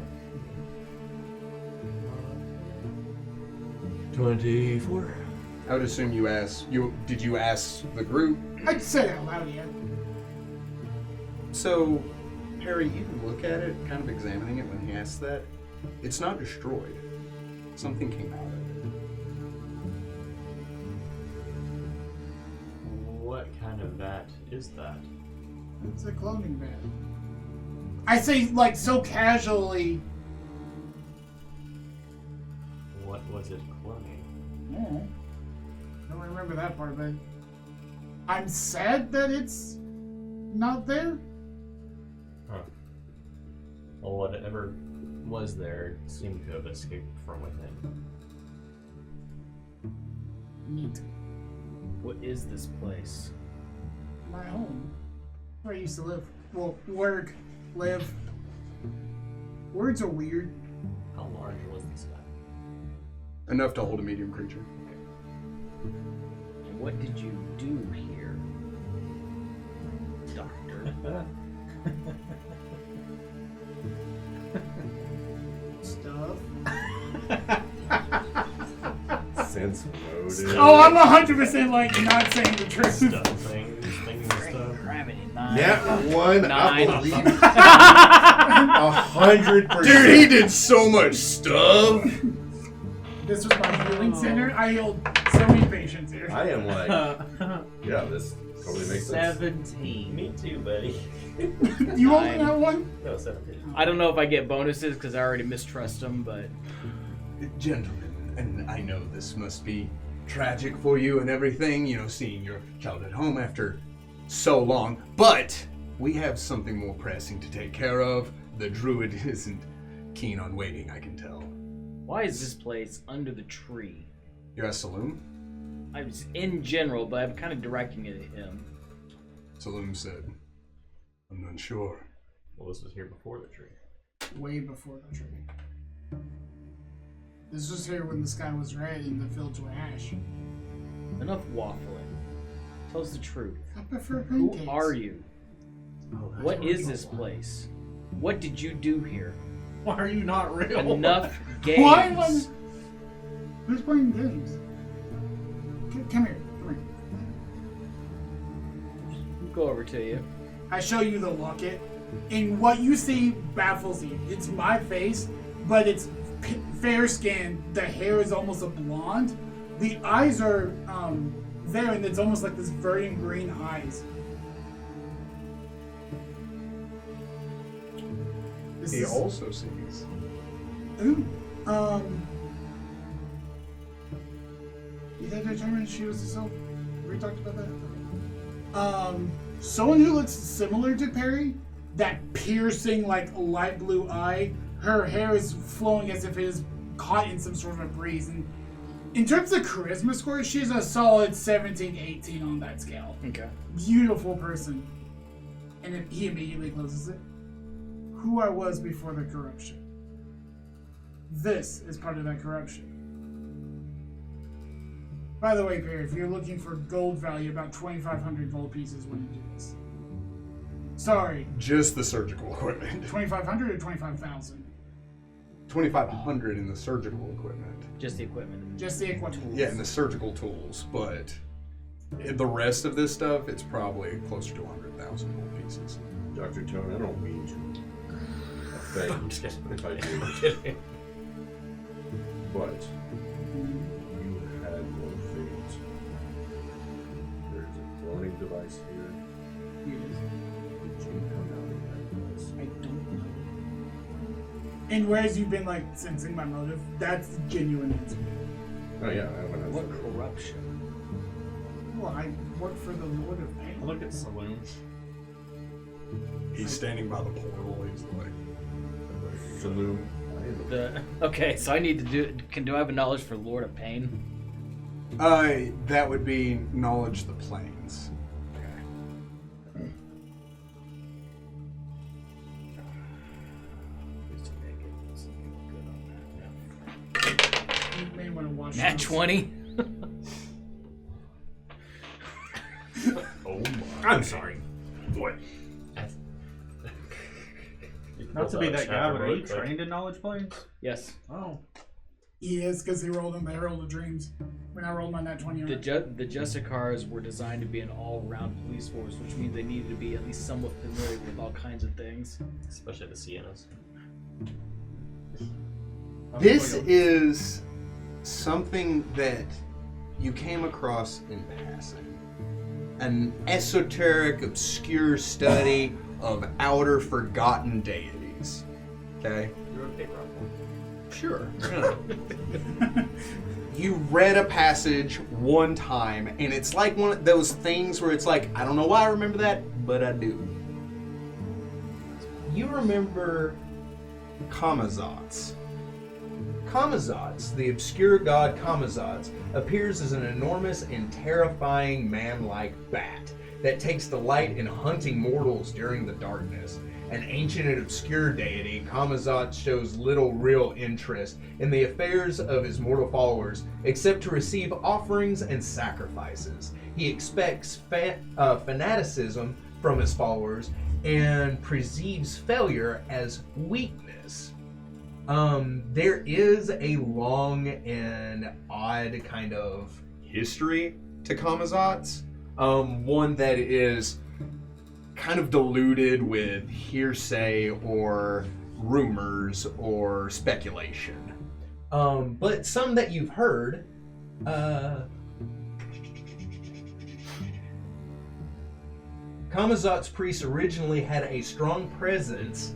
24. I would assume you asked. Did you ask the group? I'd say it out loud, yeah. So, Perry, you look at it, kind of examining it when he asked that. It's not destroyed. Something came out of it. What kind of vat is that? It's a cloning van. I say, like, so casually. What was it cloning? Oh, don't remember that part of it. I'm sad that it's not there. Huh. Well, whatever was there seemed to have escaped from within. Neat. What is this place? My home. Where I used to live. Well, work, live. Words are weird. How large was this guy? Enough to hold a medium creature. And what did you do here, Doctor? Stuff. Sense motive. Oh, I'm 100% like not saying the truth. Stuff things and stuff. Gravity 9. Yeah, one. I 9. believe 100%. Dude, he did so much stuff! This was my healing center. I healed so many patients here. I am like, yeah, this totally makes sense. 17. Me too, buddy. You only have one? No, 17. I don't know if I get bonuses because I already mistrust them, but Gentlemen, and I know this must be tragic for you and everything, seeing your child at home after so long, but we have something more pressing to take care of. The druid isn't keen on waiting, I can tell. why is this place under the tree? You asked Saloon? I was in general, but I'm kind of directing it at him. Saloon said, I'm not sure. Well, this was here before the tree. Way before the tree. This was here when the sky was red and the fields were ash. Enough waffling. Tell us the truth. I prefer Who pancakes. are you? Oh, What is this place? What did you do here? Why are you not real? Enough games. Why am I... Who's playing games? Come here. Go over to you. I show you the locket, and what you see baffles you. It's my face, but it's fair skinned. The hair is almost a blonde. The eyes are there, and it's almost like this verdant green eyes. This He is- also sees. Ooh, you had determined she was the self. We talked about that. Someone who looks similar to Perry, that piercing, like light blue eye. Her hair is flowing as if it is caught in some sort of a breeze. And in terms of charisma score, she's a solid 17, 18 on that scale. Okay. Beautiful person. And then he immediately closes it. Who I was before the corruption. This is part of that corruption. By the way, Perry, if you're looking for gold value, about 2,500 gold pieces when you do this. Sorry, Just the surgical equipment. 2,500 or 25,000? 2,500 in the surgical equipment. Just the equipment. Just the equipment. Yeah, and the surgical tools, but the rest of this stuff, it's probably closer to 100,000 gold pieces. Dr. Tone, I don't mean to offend I'm just kidding. if I do, I'm kidding. but you had no fate. There's a cloning device here. Did you come out of that place? I don't know. And whereas you've been like sensing my motive, that's genuine answer. Oh yeah, when I was What corruption? Well, I work for the Lord of Pain. Look at saloons. He's standing by the portal. He's like, Saloon. Okay, so I need to do. Do I have a knowledge for Lord of Pain? that would be knowledge of the planes. You may want to watch Nat those. 20. Oh my. I'm sorry. What? Not to be that guy, but are you trained in knowledge planes? Yes. Oh. He is, because he rolled in the Herald of Dreams when I rolled my Nat 20 on The it. the Justicars were designed to be an all-round police force, which means they needed to be at least somewhat familiar with all kinds of things. Especially the Siennas. This is something that you came across in passing. An esoteric, obscure study of outer forgotten deities. Okay? You wrote a paper on that. Sure. You read a passage one time, and it's like one of those things where it's like, I don't know why I remember that, but I do. You remember Kamazats. Kamazats, the obscure god Kamazats, appears as an enormous and terrifying man-like bat that takes delight in hunting mortals during the darkness. An ancient and obscure deity, Kamazat shows little real interest in the affairs of his mortal followers, except to receive offerings and sacrifices. He expects fanaticism from his followers and perceives failure as weakness. There is a long and odd kind of history to Kamazats. One that is kind of diluted with hearsay or rumors or speculation. But some that you've heard, Kamazat's priests originally had a strong presence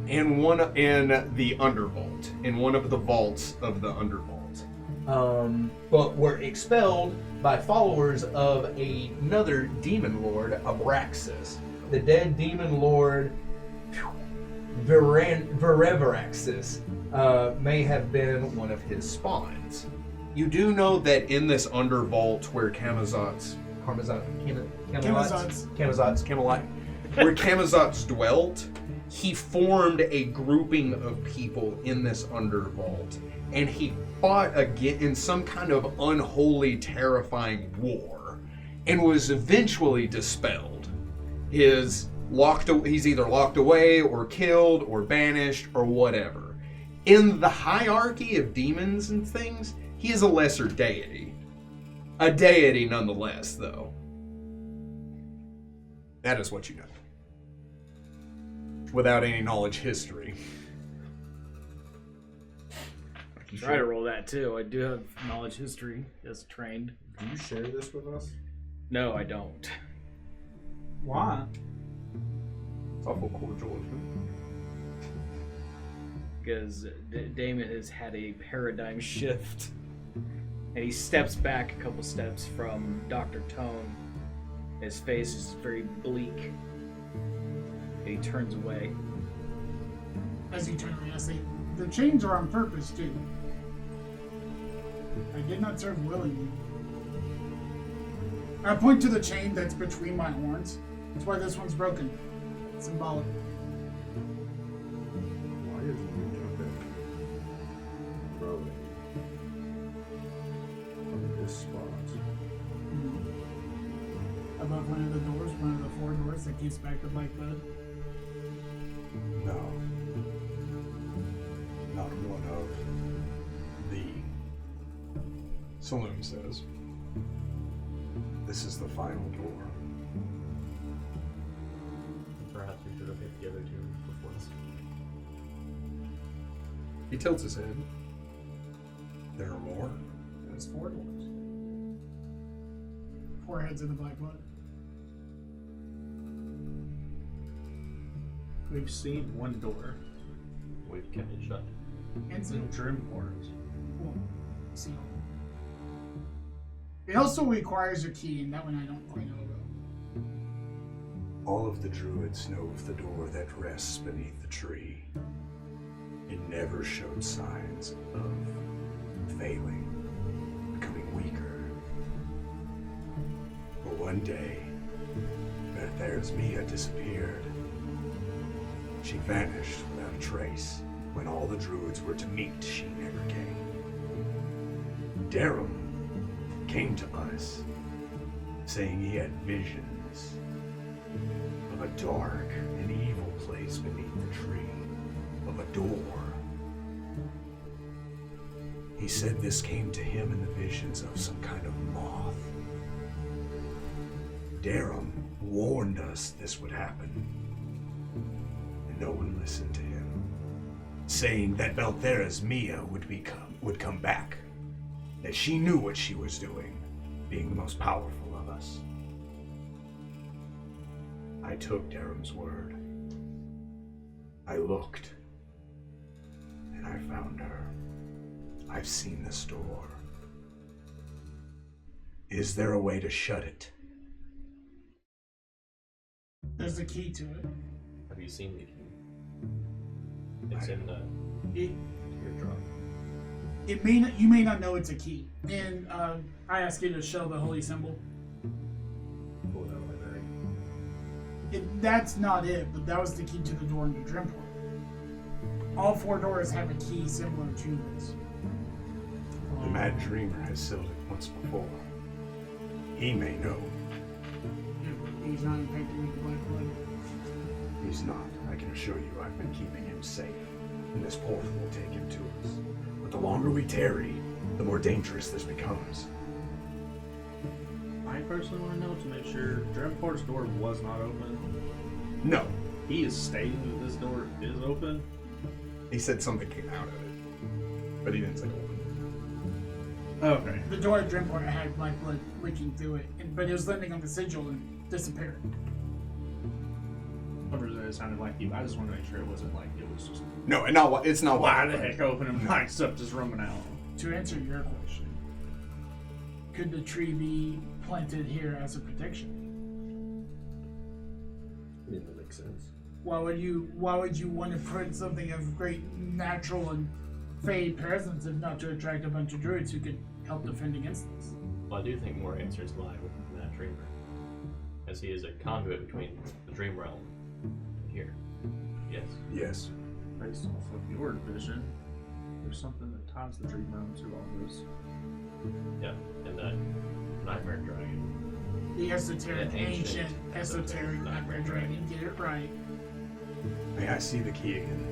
in the undervault, in one of the vaults of the undervault, but were expelled by followers of another demon lord, Abraxas. The dead demon lord Vereveraxis may have been one of his spawns. You do know that in this undervault where Camelot, where Kamazats dwelt, he formed a grouping of people in this undervault, and he fought again in some kind of unholy, terrifying war, and was eventually dispelled. He's either locked away, or killed, or banished, or whatever. In the hierarchy of demons and things, he is a lesser deity. A deity nonetheless, though. That is what you know. Without any knowledge history. Try to roll that too. I do have knowledge history as trained. Do you share this with us? No, I don't. Why? It's awful cordial of him. Because Damon has had a paradigm shift. And he steps back a couple steps from Dr. Tone. His face is very bleak. And he turns away. As you turn around, I say, the chains are on purpose, too. I did not serve willingly. I point to the chain that's between my horns. That's why this one's broken. It's symbolic. Why is you jumping? Rolling. From this spot. Above one of the doors, one of the four doors that keeps back the black bud. No. Not one of the saloon says. This is the final door. Perhaps we should have hit the other two before this. He tilts his head. There are more. There's four doors. Four heads of the black blood. We've seen one door. We've kept it shut. And Some trim horns. Cool. Seal. It also requires a key, and that one I don't quite know about. All of the druids know of the door that rests beneath the tree. It never showed signs of failing, becoming weaker. But one day, there's Mia disappeared. She vanished without a trace. When all the druids were to meet, she never came. Darum came to us, saying he had visions of a dark and evil place beneath the tree, of a door. He said this came to him in the visions of some kind of moth. Darum warned us this would happen, and no one listened to him, saying that Belthera's Mia would come back, that she knew what she was doing, being the most powerful of us. I took Darum's word. I looked, and I found her. I've seen this door. Is there a way to shut it? There's a key to it. Have you seen the key? It's in the It teardrop. you may not know it's a key. And I ask you to show the holy symbol. Pull it out of my bag. That's not it, but that was the key to the door in the Dream Port. All 4 doors have a key similar to this. The Mad Dreamer has sealed it once before. He may know. He's not infected with the black blood. He's not. I can assure you I've been keeping him safe. And this portal will take him to us. But the longer we tarry, the more dangerous this becomes. I personally want to know to make sure Dreamport's door was not open. No. He is stating that this door is open. He said something came out of it. But he didn't say open. Okay. The door at Dreamport had black blood leaking through it, but it was landing on the sigil and disappeared. It sounded like you. I just want to make sure it wasn't like it was just No, it's not why wide. the heck open and like stuff just running out. To answer your question, could the tree be planted here as a protection? I mean, that makes sense. Why would you want to put something of great natural and fey presence if not to attract a bunch of druids who could help defend against this? Well, I do think more answers lie with that dreamer, as he is a conduit between the dream realm and here. Yes. Yes. Based off of your vision, there's something that ties the dream realm to all this. Yeah. And that nightmare dragon. The esoteric, Yeah, ancient, esoteric nightmare dragon. Get it right. May I see the key again?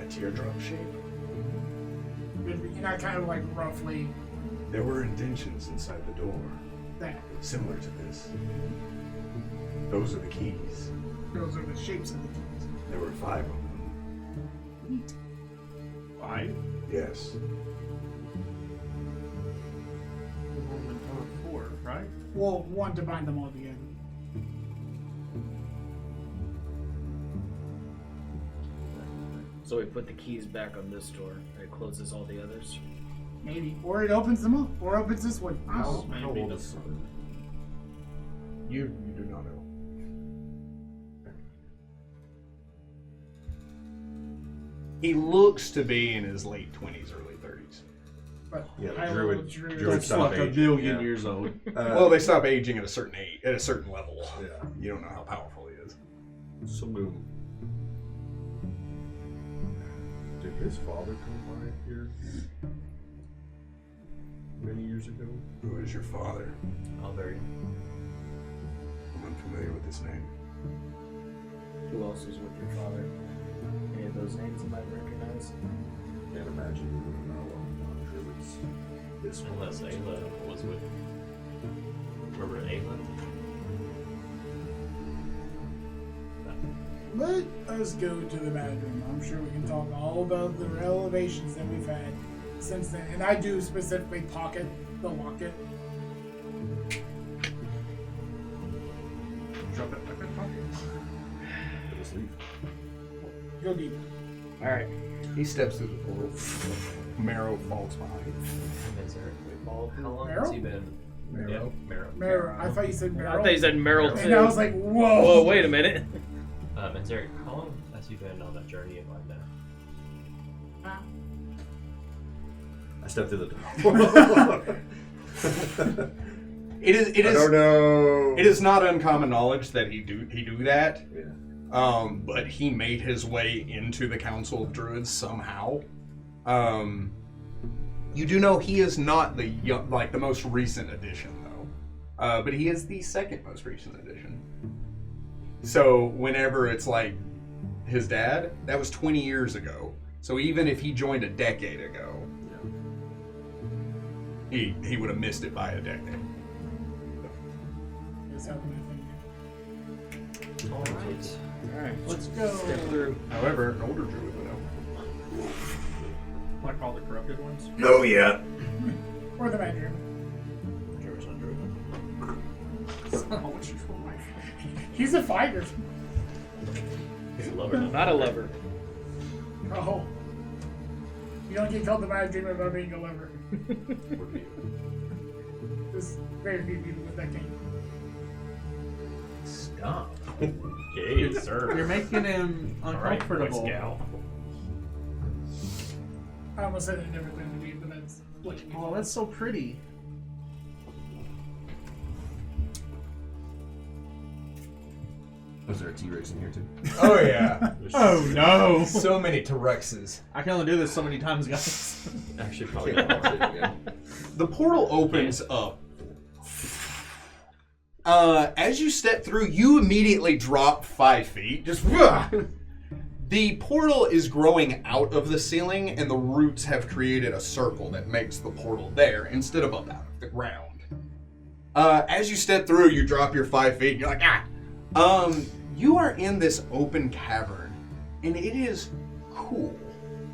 A teardrop shape? Kind of like roughly There were indentions inside the door, that. similar to this. Those are the keys. Those are the shapes of the keys. There were 5 of them. 5? Yes. We've only been told 4, right? Well, one to bind them all together. So we put the keys back on this door. It closes all the others. Maybe. Or it opens them up. Or opens this one. I don't know. How Maybe old the- is Southern? You do not know. He looks to be in his late 20s, early 30s. But Yeah, the high druid- level druid. druid That's stop like a aging, billion yeah. years old. Well, they stop aging at a certain age, at a certain level. Yeah. You don't know how powerful he is. Saloon. Did his father come by here many years ago? Who is your father? I'll bury him. I'm unfamiliar with his name. Who else is with your father? Any of those names you might recognize? Can't imagine you would know non-druids this Unless Ayla was with. Remember Ayla? Let us go to the bedroom. I'm sure we can talk all about the revelations that we've had since then. And I do specifically pocket the locket. Drop it back in pocket. Just leave. Go deep. All right. He steps through the portal. Marrow falls behind. Manzerek, wait, Bald, how long Marrow? has he been? Marrow. Yeah, Marrow. Marrow. I thought you said I Marrow. thought you said Meryl too. And I was like, whoa. Whoa, wait a minute. Manzerek, how long has he been on that journey of like that? I stepped through the door. It is. I don't know. It is not uncommon knowledge that he do that. Yeah. But he made his way into the Council of Druids somehow. You do know he is not the the most recent addition, though. But he is the second most recent addition. So whenever it's like his dad, that was 20 years ago. So even if he joined a decade ago, he would have missed it by a decade. That's how All right. Alright, Let's go. step through. However, an older druid would know. Like all the corrupted ones. No yet. Or the Mandarin. Druid's not druid. He's a fighter. He's a lover. Not a lover. Oh. You don't get called the bad dream about being a lover. There's very few people with that game. Stop. Okay, sir. You're making him All right, Boy uncomfortable. Scout. I almost said it never been to me, but that's like. Oh, that's so pretty. Was there a T-Rex in here too? Oh yeah. Oh no! So many Terexes. I can only do this so many times, guys. Actually, probably Can't watch not. it again. The portal opens up. As you step through, you immediately drop 5 feet. Just the portal is growing out of the ceiling, and the roots have created a circle that makes the portal there instead of up out of the ground. As you step through, you drop your 5 feet. And you're like, ah. You are in this open cavern, and it is cool,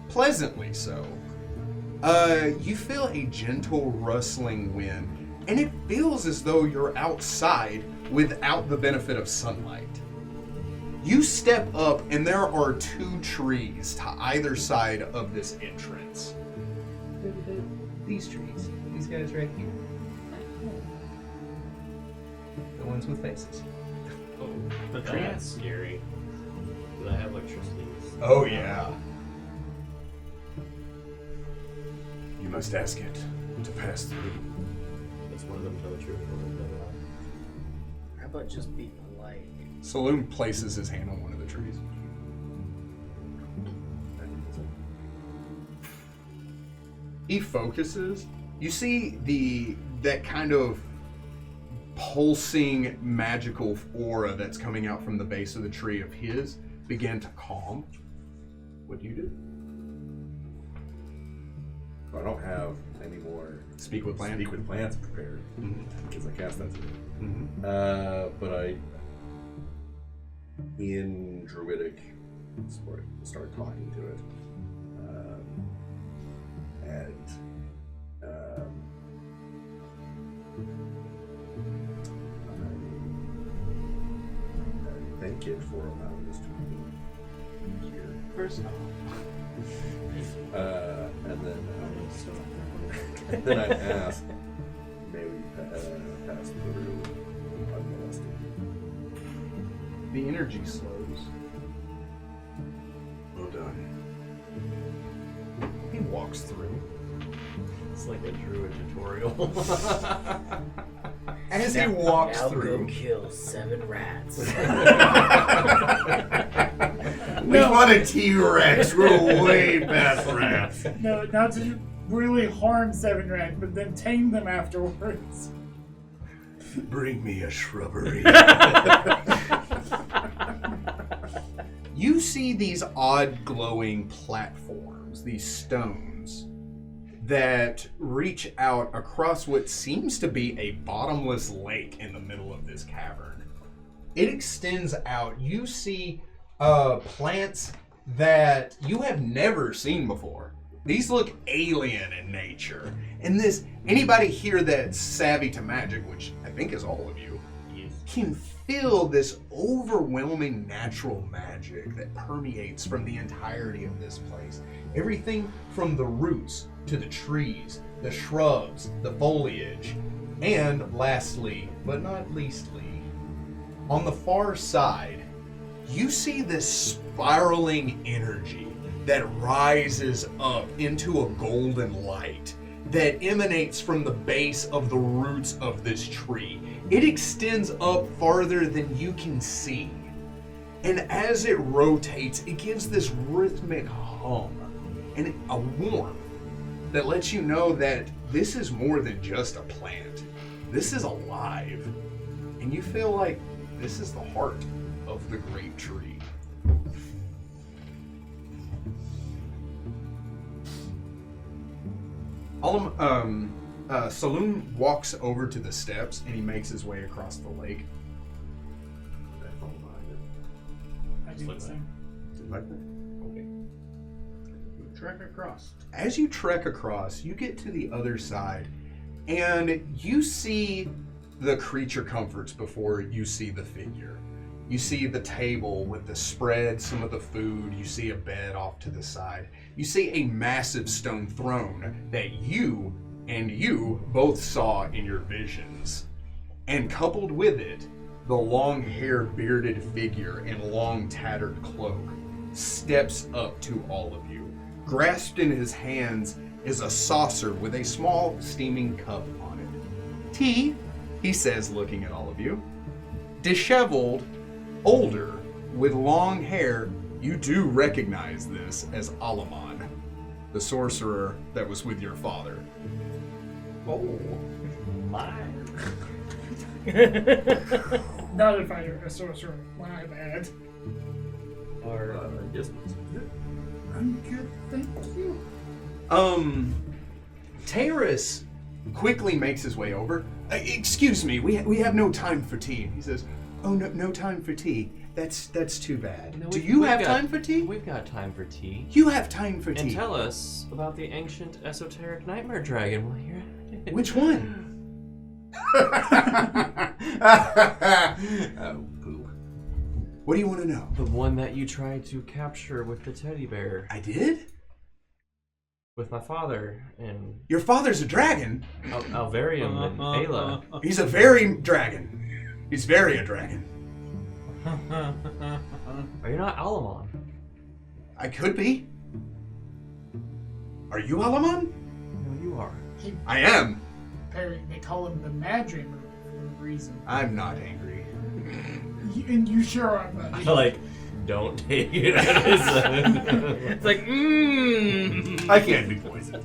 pleasantly so. You feel a gentle rustling wind, and it feels as though you're outside without the benefit of sunlight. You step up, and there are 2 trees to either side of this entrance. These trees. These guys right here. The ones with faces. Oh, that's scary. Do I have electricity? Oh, yeah. You must ask it to pass through. Does one of them tell the truth? One of them tell How about just be polite? Saloon places his hand on one of the trees. He focuses. You see that kind of pulsing magical aura that's coming out from the base of the tree of his begin to calm. What do you do? I don't have any more Speak with plant? Speak with plants prepared Mhm. because I cast that today. Mhm. But I, in Druidic, start talking to it, and I thank it for allowing us to be here. First off. And then I ask, may we pass through unmolested? The energy slows. Well done. He walks through. It's like a druid tutorial. As he walks Now through. go kill 7 rats. We fought a T-Rex. We're way past rats. No, not to really harm 7 rats, but then tame them afterwards. Bring me a shrubbery. You see these odd glowing platforms, these stones, that reach out across what seems to be a bottomless lake in the middle of this cavern. It extends out. You see plants that you have never seen before. These look alien in nature. And anybody here that's savvy to magic, which I think is all of you, can feel this overwhelming natural magic that permeates from the entirety of this place. Everything from the roots to the trees, the shrubs, the foliage, and lastly, but not leastly, on the far side, you see this spiraling energy that rises up into a golden light that emanates from the base of the roots of this tree. It extends up farther than you can see. And as it rotates, it gives this rhythmic hum and a warmth that lets you know that this is more than just a plant. This is alive. And you feel like this is the heart of the great tree. Saloon walks over to the steps and he makes his way across the lake. I do the same. Okay. Trek across. As you trek across, you get to the other side and you see the creature comforts before you see the figure. You see the table with the spread, some of the food. You see a bed off to the side. You see a massive stone throne that you both saw in your visions. And coupled with it, the long-haired, bearded figure in long, tattered cloak steps up to all of you. Grasped in his hands is a saucer with a small, steaming cup on it. Tea, he says, looking at all of you. Disheveled, older, with long hair, you do recognize this as Alamon, the sorcerer that was with your father. Oh, my. Not if I'm a sorcerer. My bad. Or, yes. I'm good, thank you. Terrace quickly makes his way over. Excuse me, we have no time for tea. He says, oh, no time for tea. That's too bad. No, Do you have got time for tea? We've got time for tea. You have time for And tea. tell us about the ancient esoteric nightmare dragon while you're at it. Which one? Oh, poo. What do you want to know? The one that you tried to capture with the teddy bear. I did? With my father and Your father's a dragon? Alvarium and Ayla. He's a very dragon. He's very a dragon. Are you not Alamon? I could be. Are you Alamon? No, you are. I am. Perry, they call him the Mad Dreamer for a reason. I'm not angry. And you sure are, buddy. Like, don't take it as It's like, I can't be poisoned.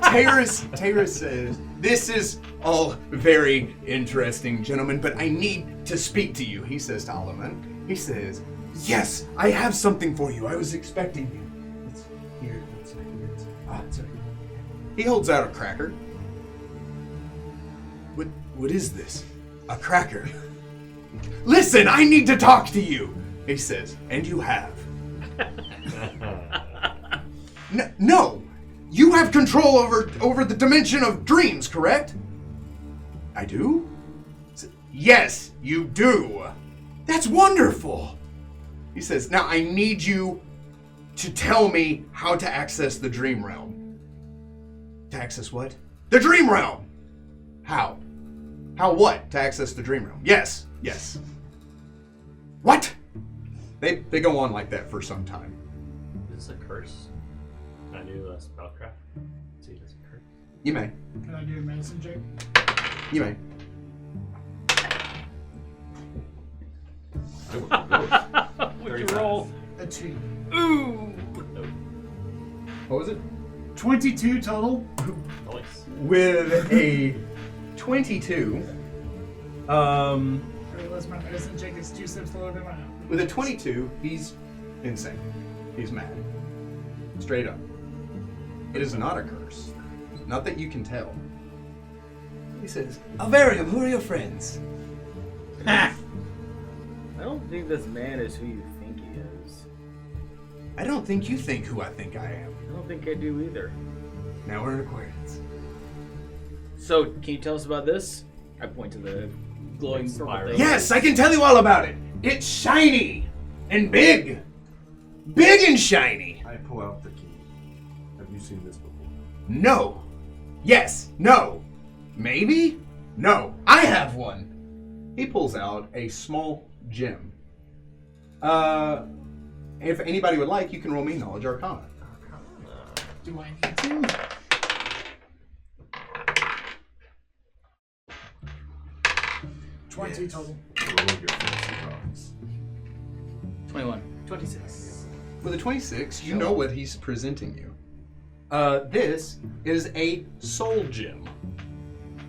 Terrace says, this is all very interesting, gentlemen, but I need to speak to you, he says to Alamon. He says, yes, I have something for you. I was expecting you. It's here. It's here. It's sorry. He holds out a cracker. What is this? A cracker. Listen, I need to talk to you, he says, and you have. No, you have control over the dimension of dreams, correct? I do? Yes, you do. That's wonderful. He says, now I need you to tell me how to access the dream realm. To access what? The dream realm! How? How what? To access the dream realm? Yes. What? They go on like that for some time. Is this a curse? Can I do a spellcraft? See if it's a curse. You may. Can I do a medicine check? You may. What'd you roll? A 2. Ooh! What was it? 22 total. Nice. With a 22, I realize my medicine check is 2 steps lower than mine. with a 22, he's insane. He's mad. Straight up. It is not a curse. Not that you can tell. He says, Alvarium, who are your friends? I don't think this man is who you think he is. I don't think you think who I think I am. I don't think I do either. Now we're an acquaintance. So, can you tell us about this? I point to the glowing purple Spiral. thing. Yes, I can tell you all about it. It's shiny and big. Big and shiny. I pull out the key. Have you seen this before? No. Yes. No. Maybe? No. I have one. He pulls out a small gem. If anybody would like, you can roll me Knowledge Arcana. Do I need to? Yes. Total. Roll your fancy rocks. 21. 26. For the 26, you know what he's presenting you. This is a soul gem.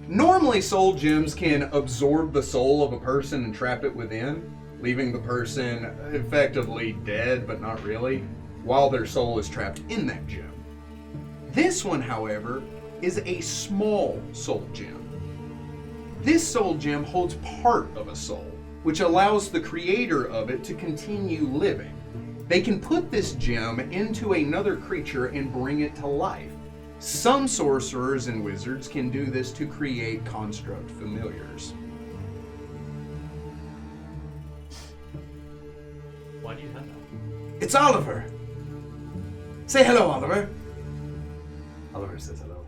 Normally, soul gems can absorb the soul of a person and trap it within, leaving the person effectively dead, but not really, while their soul is trapped in that gem. This one, however, is a small soul gem. This soul gem holds part of a soul, which allows the creator of it to continue living. They can put this gem into another creature and bring it to life. Some sorcerers and wizards can do this to create construct familiars. Why do you have that? It's Oliver! Say hello, Oliver! Oliver says hello.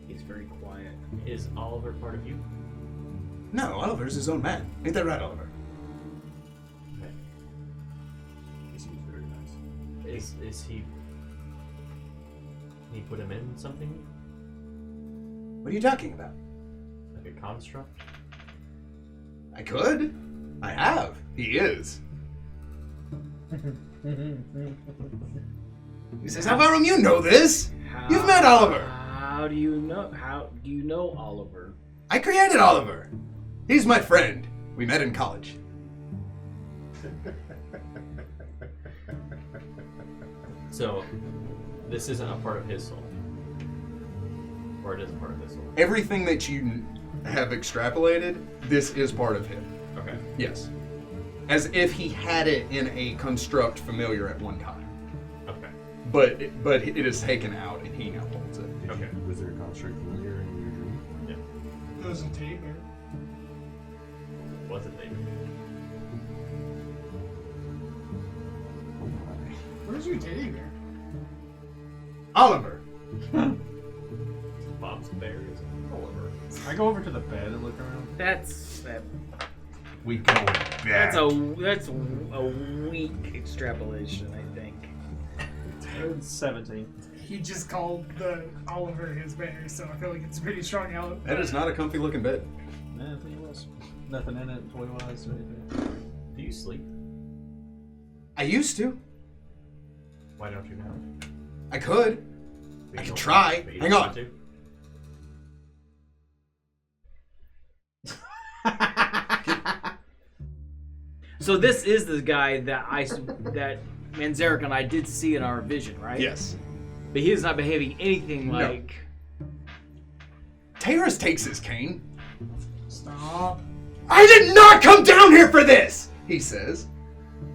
He's very quiet. Is Oliver part of you? No, Oliver's his own man. Ain't that right, Oliver? Okay. He seems very nice. Is he? Can you put him in something What are you talking about? like a construct? I could. I have. He is. He says, how come you know this? You've met Oliver. How do you know? How do you know Oliver? I created Oliver. He's my friend. We met in college. So, this isn't a part of his soul, or it is a part of his soul. Everything that you have extrapolated, this is part of him. Okay. Yes. As if he had it in a construct familiar at one time. Okay. But it is taken out and he now holds it. Did Okay. you, was there a construct familiar in your dream? Yeah. It was a teddy bear. Was it David? Oh my. Where's your teddy bear? Oliver. Bob's bear is Oliver. I go over to the bed and look around. That's We go back. that's a weak extrapolation, I think. 17. He just called the Oliver his bear, so I feel like it's pretty strong out. That is not a comfy looking bed. Nah, I think it was. Nothing in it, toy-wise or anything. Do you sleep? I used to. Why don't you now? I could. But I you could don't- try. but you Hang don't on. want to? So this is the guy that Manzerek and I did see in our vision, right? Yes. But he is not behaving anything No. like. Terrace takes his cane. Stop. I did not come down here for this, he says.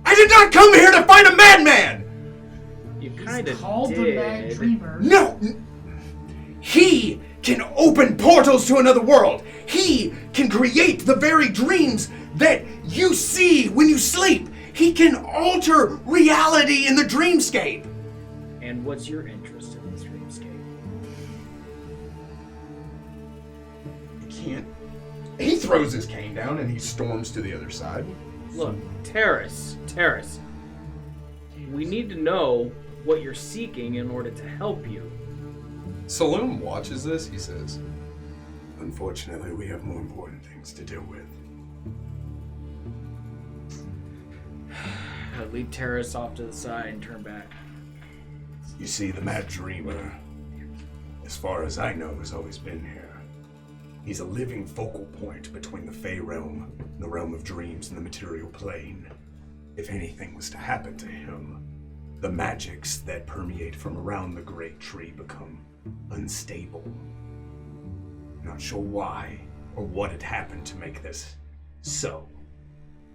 I did not come here to find a madman. You He's kind of called did. the Mad Dreamer. No. He can open portals to another world. He can create the very dreams that you see when you sleep. He can alter reality in the dreamscape. And what's your interest in this dreamscape? He can't. He throws his cane down and he storms to the other side. Look, Terrace. We need to know what you're seeking in order to help you. Saloon watches this. He says, unfortunately, we have more important things to deal with. I leave Terrace off to the side and turn back. You see, the Mad Dreamer, as far as I know, has always been here. He's a living focal point between the Fey realm, the realm of dreams, and the material plane. If anything was to happen to him, the magics that permeate from around the great tree become unstable. Not sure why or what had happened to make this so,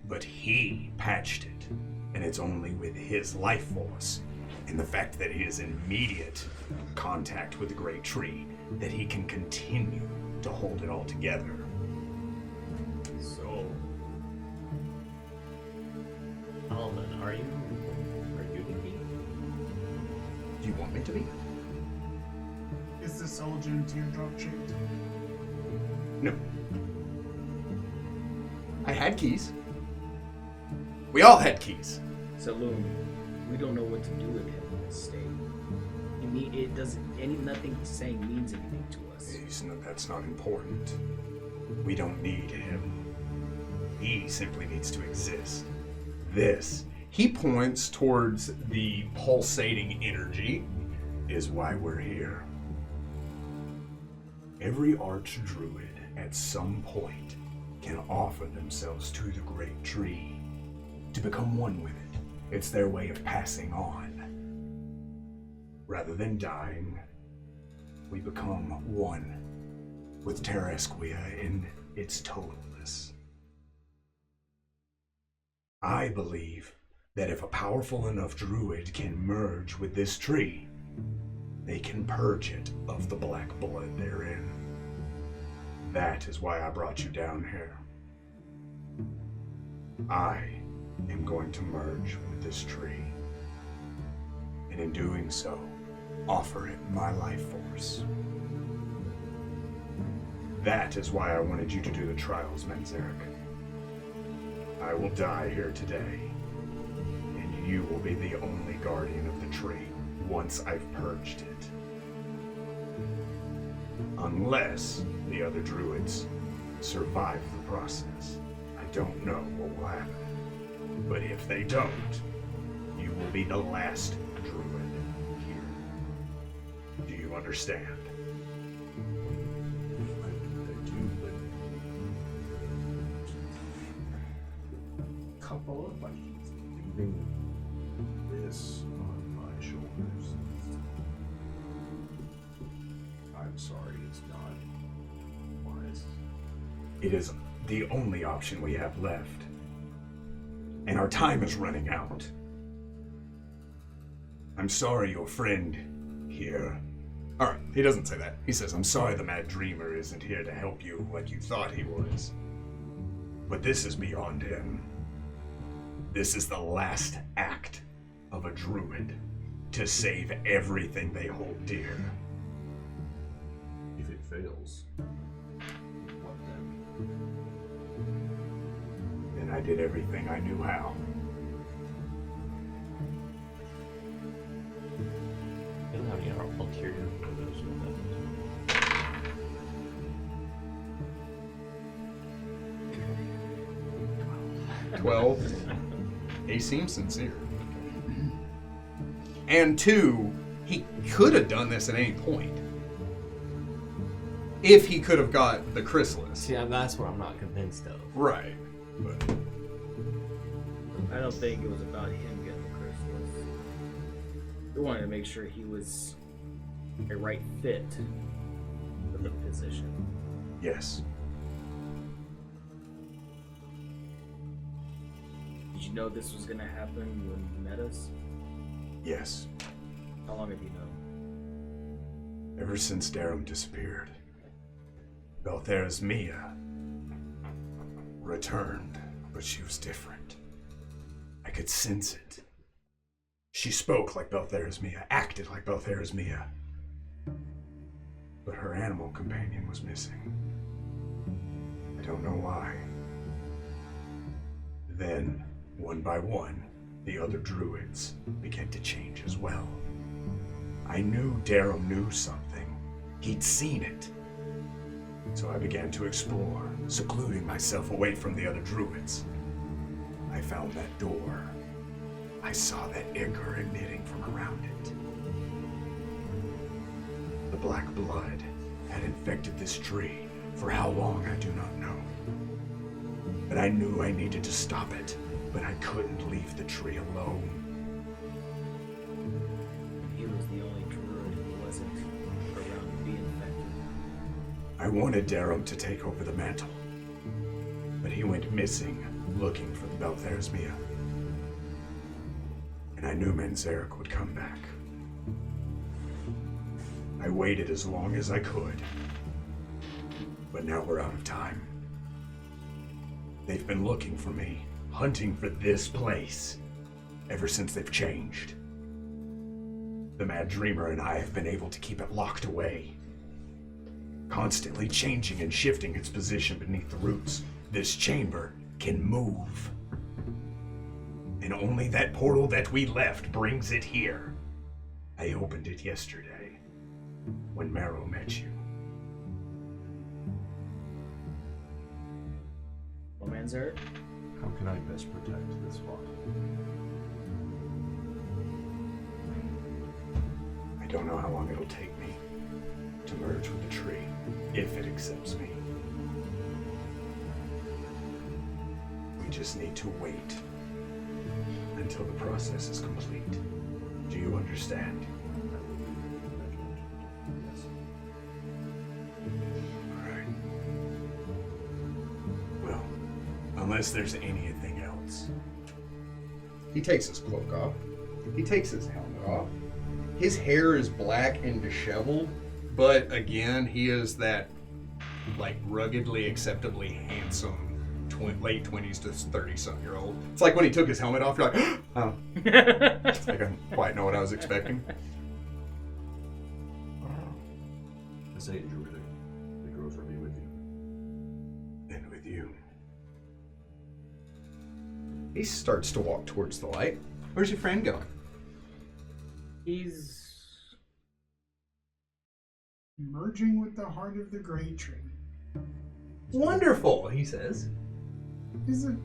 but he patched it, and it's only with his life force and the fact that he is in immediate contact with the great tree that he can continue to hold it all together. Are you the key? Do you want me to be? Is the soul gem teardrop shaped? No. I had keys. We all had keys. Saloon, we don't know what to do with him in this state. It doesn't. Nothing he's saying means anything to us. That's not important. We don't need him. He simply needs to exist. This, he points towards the pulsating energy, is why we're here. Every archdruid at some point can offer themselves to the great tree to become one with it. It's their way of passing on. Rather than dying, we become one with Terra Esquia in its totalness. I believe that if a powerful enough druid can merge with this tree, they can purge it of the black blood therein. That is why I brought you down here. I am going to merge with this tree, and in doing so, offer it my life force. That is why I wanted you to do the trials, Manzerek. I will die here today, and you will be the only guardian of the tree once I've purged it. Unless the other druids survive the process. I don't know what will happen. But if they don't, you will be the last druid here. Do you understand? I do, but Couple of questions. leaving this on my shoulders. I'm sorry, it's not wise. It is the only option we have left. And our time is running out. I'm sorry your friend here. Alright, he doesn't say that. He says, I'm sorry the Mad Dreamer isn't here to help you like you thought he was. But this is beyond him. This is the last act of a druid to save everything they hold dear. If it fails, what then? And I did everything I knew how. You don't have any ulterior motives with that. 12. He seems sincere. And 2, he could have done this at any point. If he could have got the chrysalis. See, that's what I'm not convinced of. Right. But I don't think it was about him getting the chrysalis. We wanted to make sure he was a right fit for the position. yes. Did you know this was going to happen when you met us? Yes. How long have you known? Ever since Darum disappeared, Belthera's Mia returned, but she was different. I could sense it. She spoke like Belthera's Mia, acted like Belthera's Mia. But her animal companion was missing. I don't know why. Then, one by one, the other druids began to change as well. I knew Darum knew something. He'd seen it. So I began to explore, secluding myself away from the other druids. I found that door. I saw that ichor emitting from around it. The black blood had infected this tree. For how long, I do not know. But I knew I needed to stop it, but I couldn't leave the tree alone. He was the only druid who wasn't around to be infected. I wanted Darum to take over the mantle, but he went missing looking for the Belthera's Mia. And I knew Manzerek would come back. I waited as long as I could, but now we're out of time. They've been looking for me, hunting for this place. ever since they've changed. The Mad Dreamer and I have been able to keep it locked away, constantly changing and shifting its position beneath the roots. This chamber can move. And only that portal that we left brings it here. I opened it yesterday, when Marrow met you. Well, Manzerek? How can I best protect this flock? I don't know how long it'll take me to merge with the tree, if it accepts me. We just need to wait until the process is complete. Do you understand? Yes. Alright. Well, unless there's anything else. He takes his cloak off. He takes his helmet off. His hair is black and disheveled, but again, he is that like ruggedly, acceptably handsome late 20s to 30-something-year-old. It's like when he took his helmet off, you're like, oh. I don't quite know what I was expecting. I say it, druid. The growth will be with you. And with you. He starts to walk towards the light. Where's your friend going? He's Merging with the heart of the great tree. Wonderful, he says. Is it?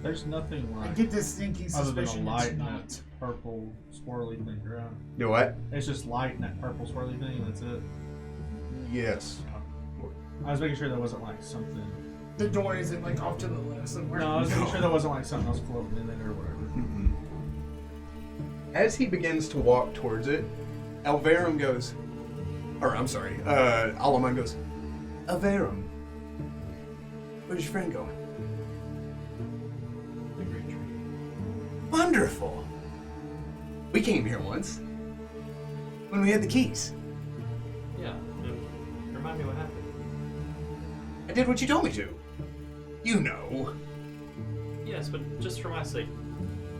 There's nothing I like get this stinking other than a suspicion light it's and not. that purple swirly thing around. Do what? It's just light and that purple swirly thing, and that's it. Yes. I was making sure that wasn't like something. The door isn't like off to the left somewhere. No, I was making sure that wasn't like something else floating in it or whatever. As he begins to walk towards it, Alvarum goes, or I'm sorry, Alaman goes, Alvarum, where's your friend going? The great tree. Wonderful. We came here once, when we had the keys. Yeah. Remind me what happened. I did what you told me to. You know. Yes, but just for my sake,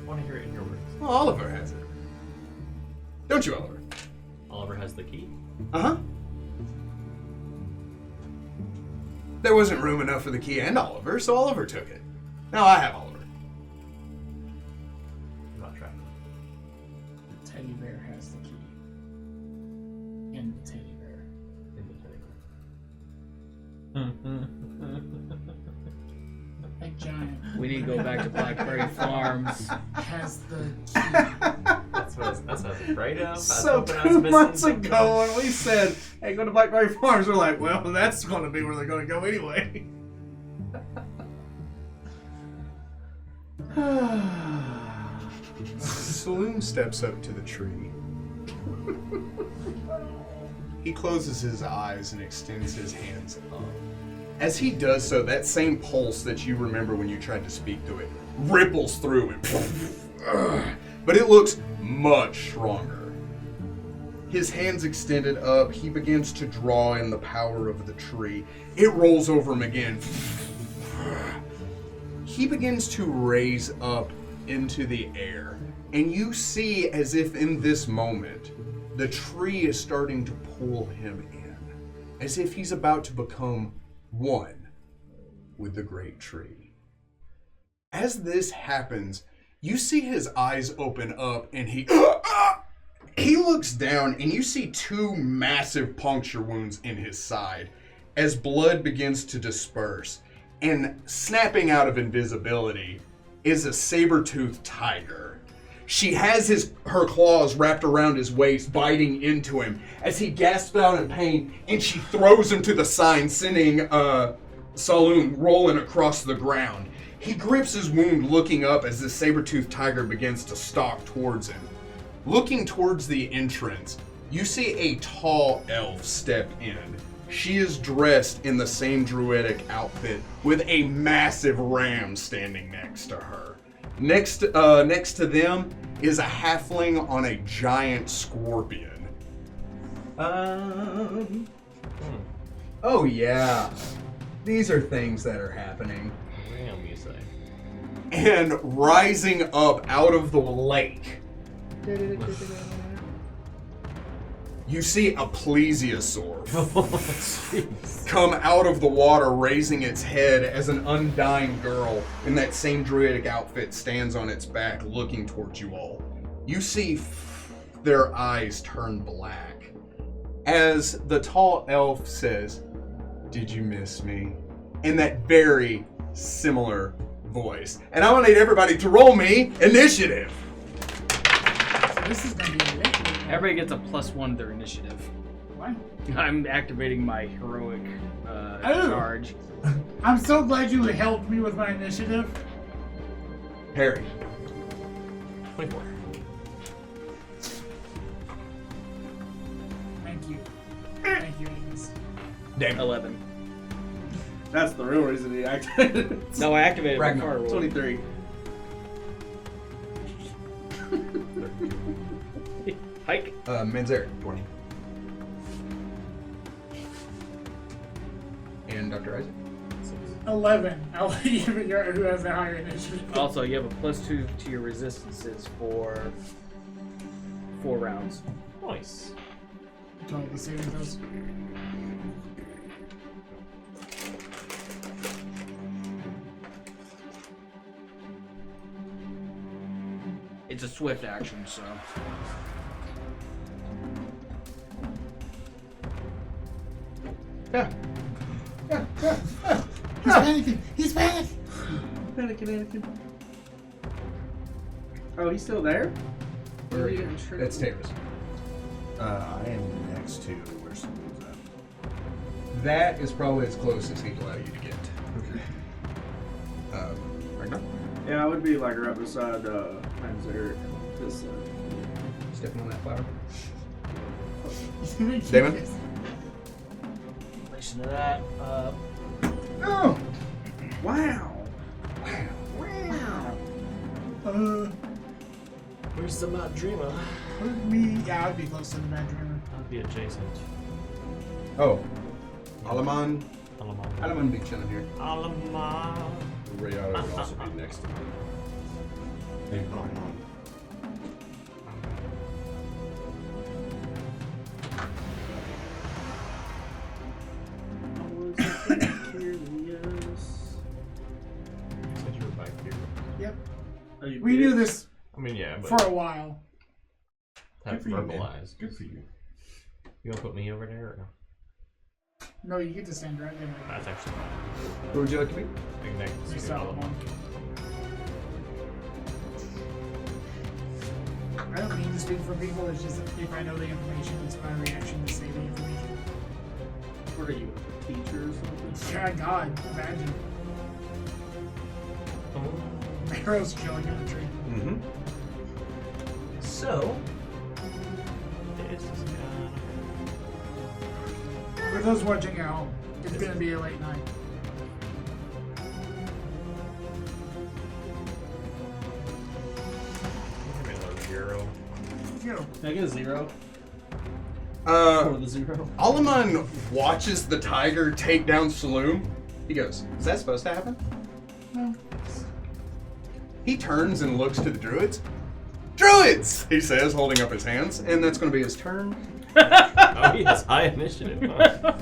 I want to hear it in your words. Well, Oliver has it. Don't you, Oliver? Oliver has the key. Uh-huh. There wasn't room enough for the key and Oliver, so Oliver took it. Now I have Oliver. I'm not tracking. The teddy bear has the key. And the teddy bear. In the teddy That giant we need to go back to Blackberry Farms. has the key. That's what I was afraid of. I was So hoping I was 2 missing months something. ago when we said, hey, go to Blackberry Farms, we're like, well, that's going to be where they're going to go anyway. Saloon steps up to the tree. He closes his eyes and extends his hands up. As he does so, that same pulse that you remember when you tried to speak to it ripples through it. But it looks much stronger. His hands extended up, he begins to draw in the power of the tree. It rolls over him again. He begins to raise up into the air, and you see, as if in this moment, the tree is starting to pull him in, as if he's about to become one with the great tree. As this happens, you see his eyes open up, and he looks down, and you see 2 massive puncture wounds in his side as blood begins to disperse. And snapping out of invisibility is a saber-toothed tiger. She has her claws wrapped around his waist, biting into him as he gasps out in pain, and she throws him to the side, sending Saloon rolling across the ground. He grips his wound, looking up as the saber-toothed tiger begins to stalk towards him. Looking towards the entrance, you see a tall elf step in. She is dressed in the same druidic outfit with a massive ram standing next to her. Next to them is a halfling on a giant scorpion. Oh yeah. These are things that are happening. Ram, you say? And rising up out of the lake, you see a plesiosaur come out of the water, raising its head as an undying girl in that same druidic outfit stands on its back, looking towards you all. You see their eyes turn black as the tall elf says, "Did you miss me?" in that very similar voice. And I want to need everybody to roll me initiative. So this is gonna be a late. Everybody gets a +1 to their initiative. What? I'm activating my heroic charge. I'm so glad you helped me with my initiative. Harry. 24. Thank you. Thank you, Amos. Damn. 11. That's the real reason he activated it. No, I activated my Ragnar, card roll. 23. Hike. Manzerek. 20. And Dr. Isaac. 11. I'll let you figure out who has the higher initiative. Also, you have a +2 to your resistances for 4 rounds. Nice. Totally saving those. It's a swift action, so. Yeah. He's panicking. He's panicking. Anakin. Oh, he's still there? Where are Yeah, you? sure. That's Tavis. I am next to where someone's at. That is probably as close as he'd allow you to get. Okay. Ragnar? Yeah, I would be like right beside Manzerek. This, Stepping on that flower. Damon? Damon? In relation to that, No! wow. Where's the Mad Dreamer? Put me. Yeah, I'd be close to the Mad Dreamer. I'd be adjacent. Oh. Alaman. Alaman. Alaman be chilling here. Alaman. Rayada would also be next to me. Maybe not. Said you were back here. Yep. Oh, you We did? knew this I mean, yeah, but for a while. have Good for you, man. verbalized. Good for you. You gonna put me over there? Or? No, you get to stand right there. That's actually fine. Who would you like to be? I think that's Just good. out one. I don't mean to speak for people, it's just that if I know the information, it's my reaction to say the information. What are you, a teacher or something? Yeah, God, imagine. Arrows killing in the tree. Mm-hmm. So, This is kind For those watching at home, it's gonna be a late night. of another 0. Go. Can I get a 0? For the 0? Alaman watches the tiger take down Saloom. He goes, "Is that supposed to happen?" No. He turns and looks to the druids. "Druids!" he says, holding up his hands, and that's going to be his turn. Oh, he has high initiative. Huh?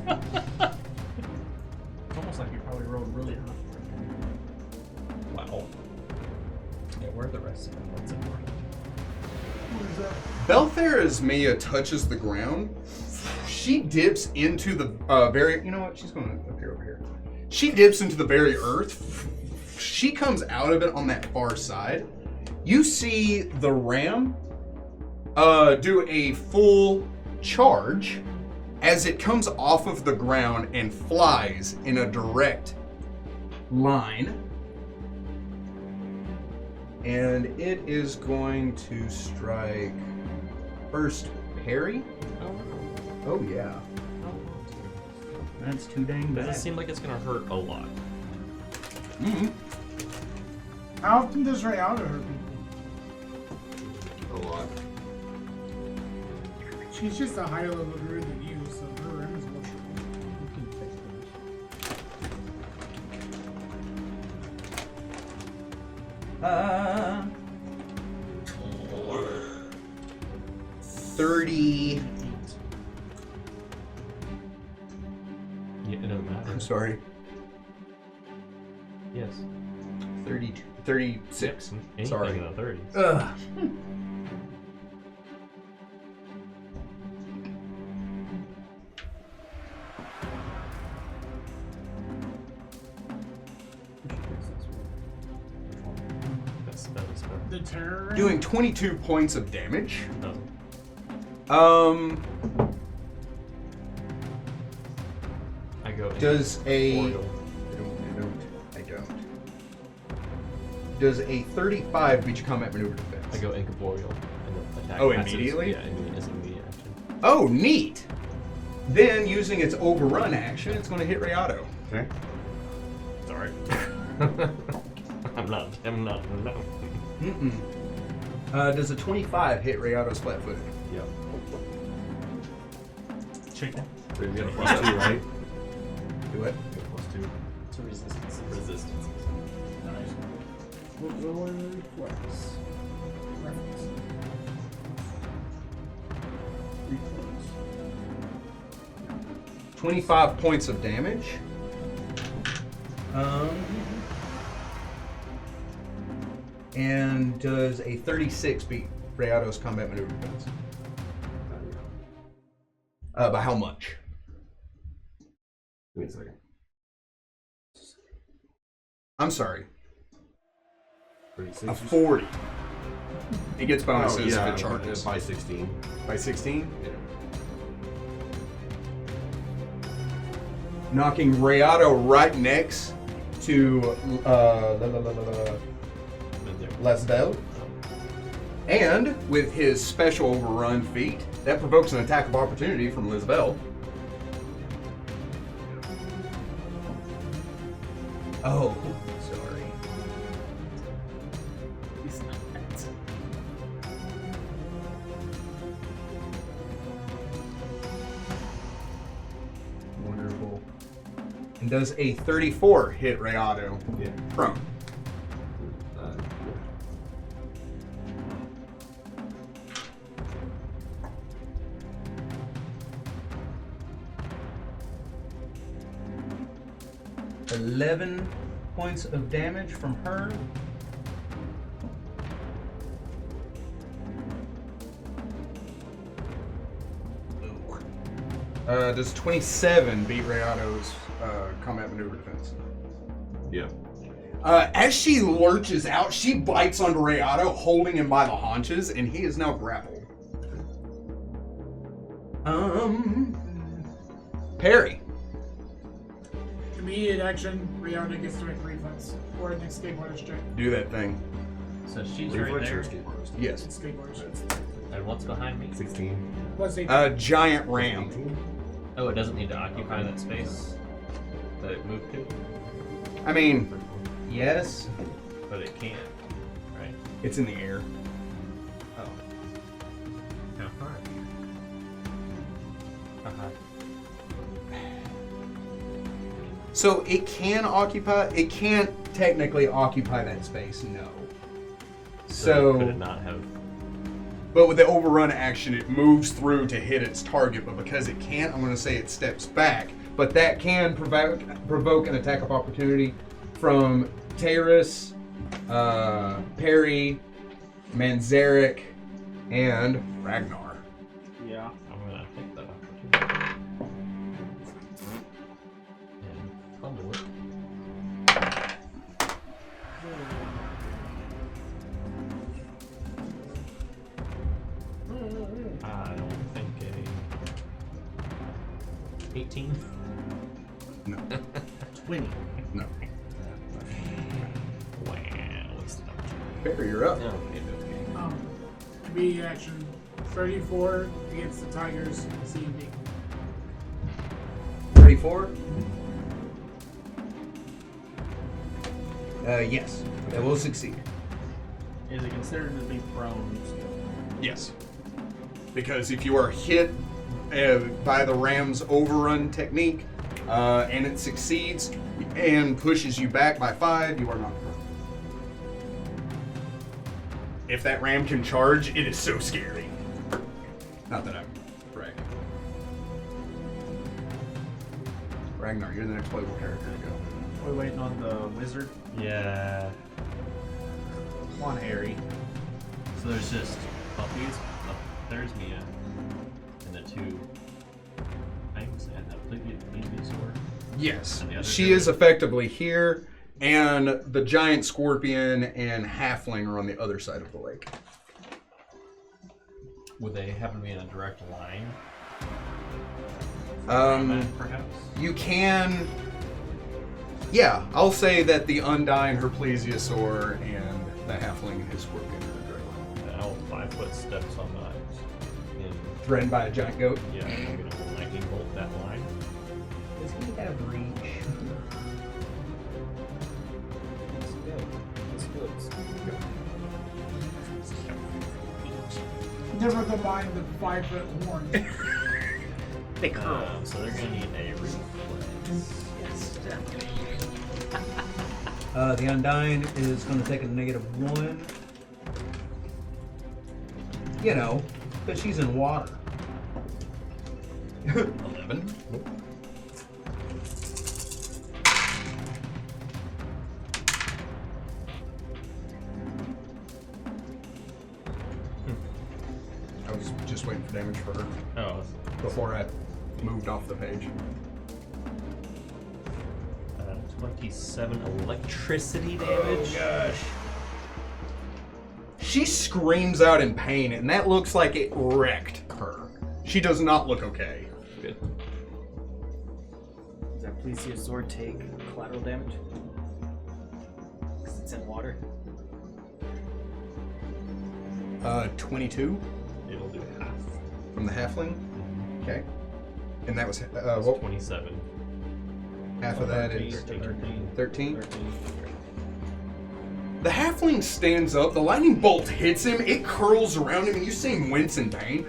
It's almost like you probably rolled really high. Wow. Yeah, where are the rest of them? What's it for? Belfair, as Mia touches the ground, she dips into the very. You know what? She's going to appear over here. She dips into the very earth. She comes out of it on that far side. You see the ram do a full charge as it comes off of the ground and flies in a direct line. And it is going to strike first Harry. Oh yeah. That's too dang Doesn't bad. seem like it's gonna hurt a lot. Mm-hmm. How often does Rayada hurt people? A lot. She's just a higher level druid than you, so her rim is more short. 30. Yeah, it doesn't matter. I'm sorry. Yes. 32. 36. Anything Sorry. in the 30s. Ugh. That's better. The terror. Doing 22 points of damage. Doesn't. I go. Does a incorporeal. I don't. Does a 35 beat your combat maneuver defense? I go incorporeal and the attack. Oh, passes- immediately? Yeah, it's an immediate action. Oh, neat. Then, using its overrun action, it's going to hit Rayado. Okay. Sorry. I'm not. No. Mm-mm. Does a 25 hit Rayado's flat-footed? Yep. Check that. So you get a +2, right? Do it. You get +2. To resistance. Resistance. Nice. Will and reflex. Reference. Reflex. 25 points of damage. And does a 36 beat Rayado's combat maneuver defense? By how much? Give me a second. I'm sorry. 36. A 40. It gets bonuses yeah, if it charges. by 16. By 16? Yeah. Knocking Rayado right next to Lasbel. And with his special overrun feat, that provokes an attack of opportunity from Lisbel. Oh, sorry. He's not. Wonderful. And does a 34 hit Rayado? Yeah. Prone. Uh, 11 points of damage from her. Does 27 beat Rayado's combat maneuver defense? yeah. As she lurches out, she bites onto Rayado, holding him by the haunches, and he is now grappled. Parry. Immediate action. Rihanna gets to make reflex or an escape artist check. Do that thing. So she's right Reflex or there. escape artist? Yes. Escape artist. And what's behind me? 16. Plus 8. Giant ram. 18. Oh, it doesn't need to occupy that space that it moved to, I mean, yes, but it can, right? it's in the air. Oh. How high? How high? So it can occupy. It can't technically occupy that space. No. Could it not have? But with the overrun action, it moves through to hit its target. But because it can't, I'm going to say it steps back. But that can provoke an attack of opportunity from Taris, Perry, Manzerek, and Ragnar. Yeah. I'm gonna take that opportunity. And fumble it. I don't think a 18. No. 20. No. Wow, wasted opportunity. Perry, you're up. Okay. Immediate action. 34 against the Tigers. C&D. 34. Yes, that will succeed. Is it considered to be prone still? Yes. Because if you are hit by the ram's overrun technique, and it succeeds and pushes you back by 5, you are not prone. if that ram can charge, it is so scary. Not that I'm bragging. Ragnar, you're the next playable character to go. We're waiting on the wizard. Yeah. Come on, Harry. So there's just puppies. Oh, there's Mia. And the two things and the plesiosaur. Yes, And the other she druid. is effectively here, and the giant scorpion and halfling are on the other side of the lake. Would they happen to be in a direct line? Perhaps? You can... Yeah, I'll say that the Undyne, her plesiosaur, and the halfling and his scorpion are direct line. Now 5 foot steps on the Threatened by a giant goat. yeah, I'm gonna lightning bolt that line. Does he have reach? Never mind the 5-foot horn. They curl. So they're gonna need a reflex. Yes, definitely. The Undyne is going to take a -1. You know, because she's in water. 11. I was just waiting for damage for her Oh, before I moved off the page. 27 electricity damage. Gosh. She screams out in pain, and that looks like it wrecked her. She does not look okay. Good. Does that plesiosaur take collateral damage? Because it's in water. 22 It'll do half. from the halfling. Okay. And that was, It's what, 27. half of that is 13. 13? The halfling stands up, the lightning bolt hits him, it curls around him, and you see him wince in pain.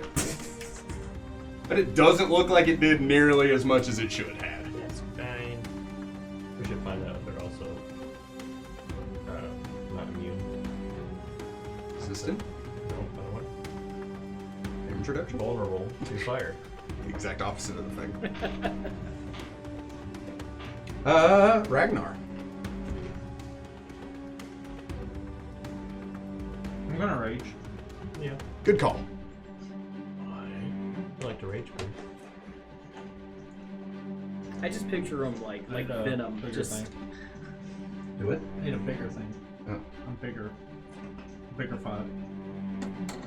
But it doesn't look like it did nearly as much as it should have. That's fine. We should find out if they're also not immune. Resistant? No, by the way. Damage reduction? Vulnerable to fire. The exact opposite of the thing. Ragnar. I'm gonna rage. Yeah. Good call. I like to rage quit. I just picture him like Venom. Bigger Just thing. Do it. I need a bigger thing. Oh. I'm bigger. Bigger 5.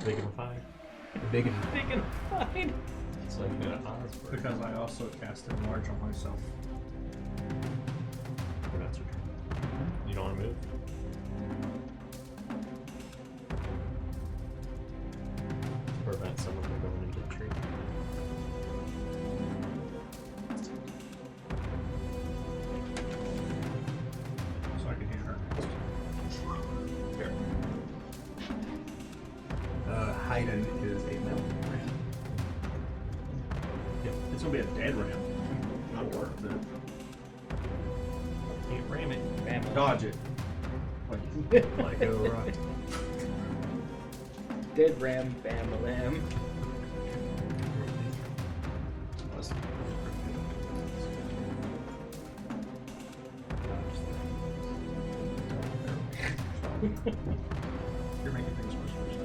Big and 5. Big and big and fine. It's like Osborne. Because I also cast enlarge on myself. That's your turn. You don't want to move? Prevent someone from going into the tree. So I can hit her. Haydn is a mountain ram. It's gonna be a dead ram. Not worth it. Can't ram it. Bam. Dodge it. Like go right. Dead ram, bam, lamb. You're making things worse.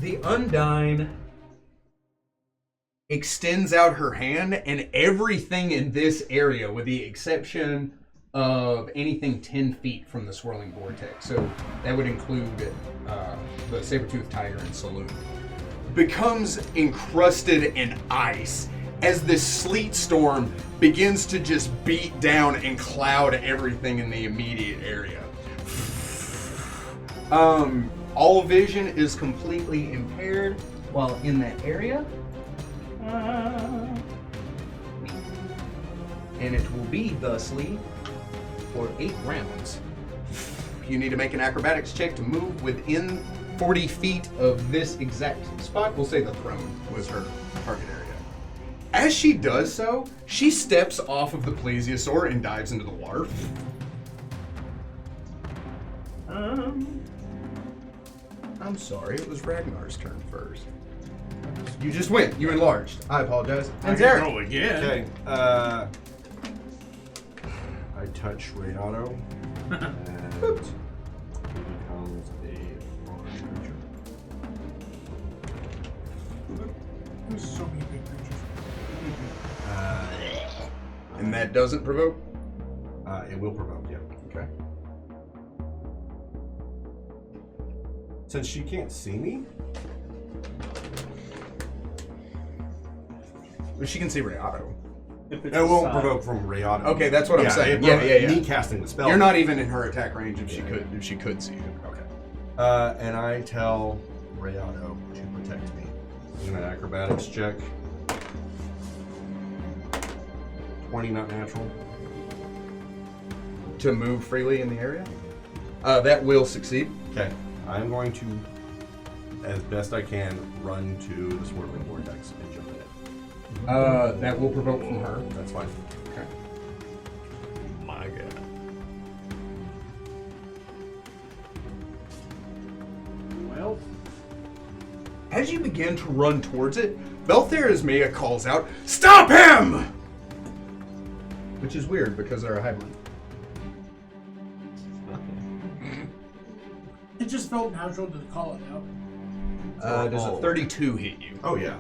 The Undyne extends out her hand, and everything in this area, with the exception of anything 10 feet from the swirling vortex, so that would include the saber-toothed tiger and saloon, becomes encrusted in ice as this sleet storm begins to just beat down and cloud everything in the immediate area. All vision is completely impaired while in that area. And it will be thusly for 8 rounds. You need to make an acrobatics check to move within 40 feet of this exact spot. We'll say the throne was her target area. As she does so, she steps off of the plesiosaur and dives into the water. I'm sorry, it was Ragnar's turn first. You just went. You enlarged. I apologize. And Derek. Roll again. Okay. I touch Renato, and he becomes a large creature. There's so many big creatures. And that doesn't provoke? It will provoke, yeah. Okay. Since she can't see me, She can see Renato. If it's it won't aside. provoke from Renato. Okay, that's what I'm saying. it Yeah, provo- yeah. Me casting the spell. You're not even in her attack range if she Yeah. could see you. Okay. And I tell Renato to protect me. I'm gonna acrobatics check. 20, not natural. To move freely in the area? That will succeed. Okay. I'm going to, as best I can, run to the swirling vortex and jump in it. That will provoke from her. That's fine. Okay. My God. Well, As you begin to run towards it, Beltherismea calls out, "Stop him!" Which is weird because they're a hybrid. It just felt natural to call it out. Does a 32 hit you? Oh, yeah.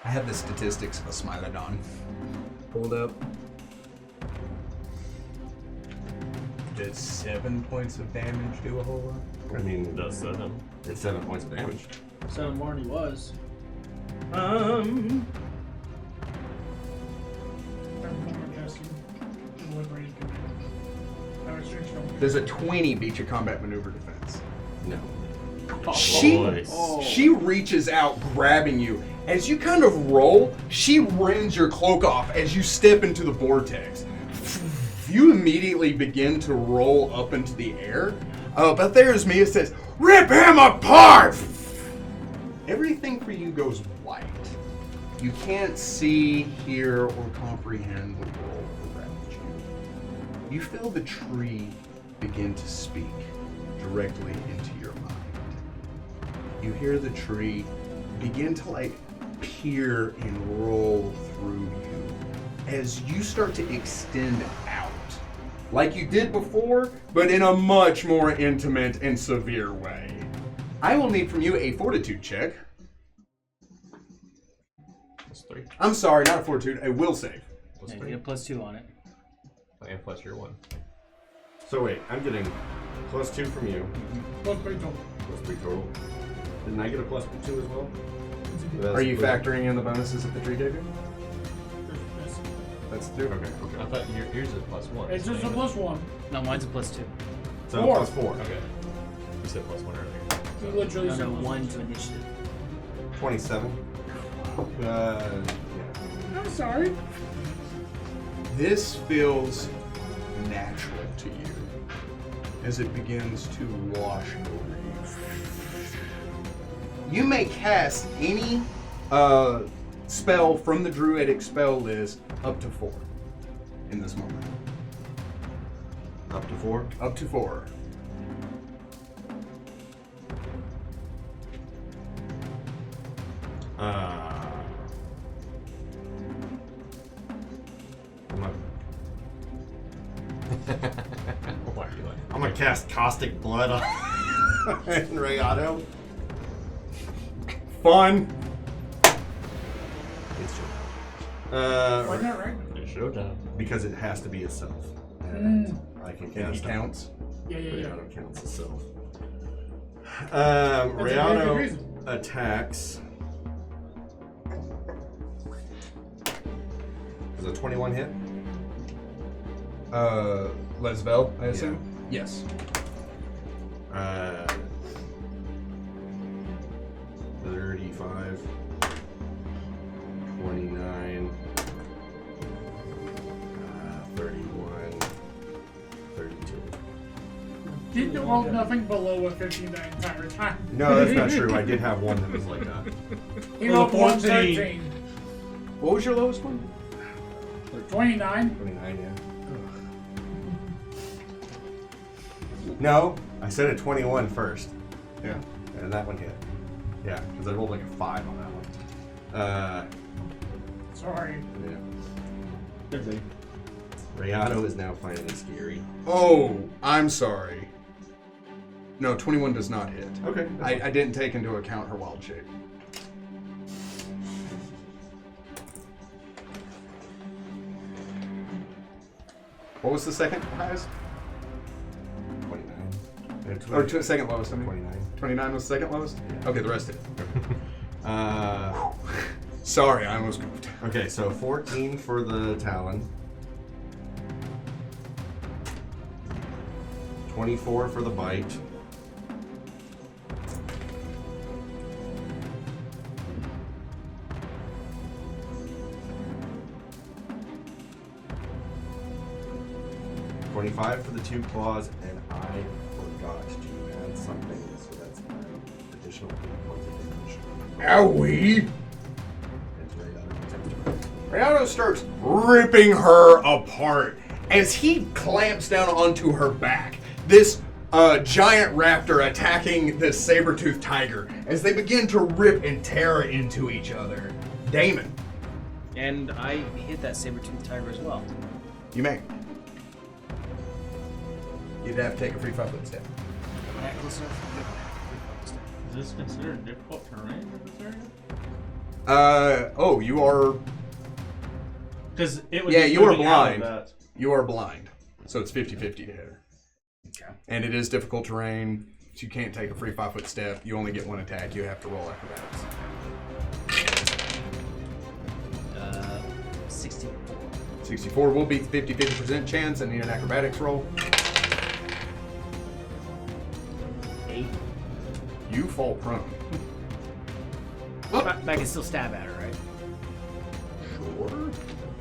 I have the statistics of a Smilodon pulled up. Does 7 points of damage do a whole lot? I mean, Does 7. it's 7 points of damage. 7 more than he was. I'm guessing. Deliberating command. No restriction on Does a 20 beat your combat maneuver defense? No. She reaches out, grabbing you. As you kind of roll, she rends your cloak off as you step into the vortex. You immediately begin to roll up into the air. But there's Mia says, "Rip him apart!" Everything for you goes white. You can't see, hear, or comprehend the world around you. You feel the tree begin to speak directly into your mind. You hear the tree begin to peer and roll through you as you start to extend out like you did before, but in a much more intimate and severe way. I will need from you a fortitude check. Plus 3. I'm sorry, not a fortitude, a will save. Plus Yeah, 3. you get a +2 on it. And plus your 1. So wait, I'm getting +2 from you. Plus 3 total. +3 total. Didn't I get a +2 as well? Are you factoring in the bonuses that the tree gave you? This- That's 2? Okay. I thought yours is plus 1. It's just a +1. No, mine's a +2. So 4. +4. Okay. You said plus 1 earlier. You literally No, said no, +1. 1 to initiative. 27. Yeah. I'm sorry. This feels natural to you as it begins to wash over you. You may cast any spell from the druidic spell list up to 4 in this moment. Up to 4. Up to 4. Why are you like? I'm gonna cast Caustic Blood on Renato. Fun. It's true. Why not, right? It's showtime. Because it has to be a self. And I can He cast counts. Yeah. Renato counts as self. a very good Renato reason. attacks. Does a 21 hit? Lesvel, I assume? Yes. 35, 29, 30. Didn't roll nothing below a 15 the entire time. No, that's not true. I did have one that was like that. He rolled 14. 13. What was your lowest one? 29. 29, yeah. No, I said a 21 first. Yeah. And that one hit. Yeah, because I rolled like a 5 on that one. Sorry. Yeah. There's a Rayano is now finding it scary. Oh, I'm sorry. No, 21 does not hit. Okay. I didn't take into account her wild shape. What was the second highest? 29. Or second lowest, I mean. 29. 29 was the second lowest? Yeah. Okay, the rest hit. Sorry, I almost goofed. Okay, so 14 for the Talon. 24 for the bite. $25 for the 2 claws, and I forgot to add something, so that's an additional 8 points of damage. Owie! It's right out of Rihanna starts ripping her apart as he clamps down onto her back. This giant raptor attacking this saber-toothed tiger as they begin to rip and tear into each other. Damon, And I hit that saber-toothed tiger as well. you may. You'd have to take a free 5-foot step. That close enough? Is this considered difficult terrain in this area? Oh, you are Because it would Yeah, be you are moving out of blind. that. You are blind, so it's 50-50 to hit her. Okay. And it is difficult terrain. So you can't take a free 5-foot step. You only get one attack. You have to roll acrobatics. 64. 64 will be 50% chance. I need an acrobatics roll. 8. You fall prone. But I can still stab at her, right? Sure.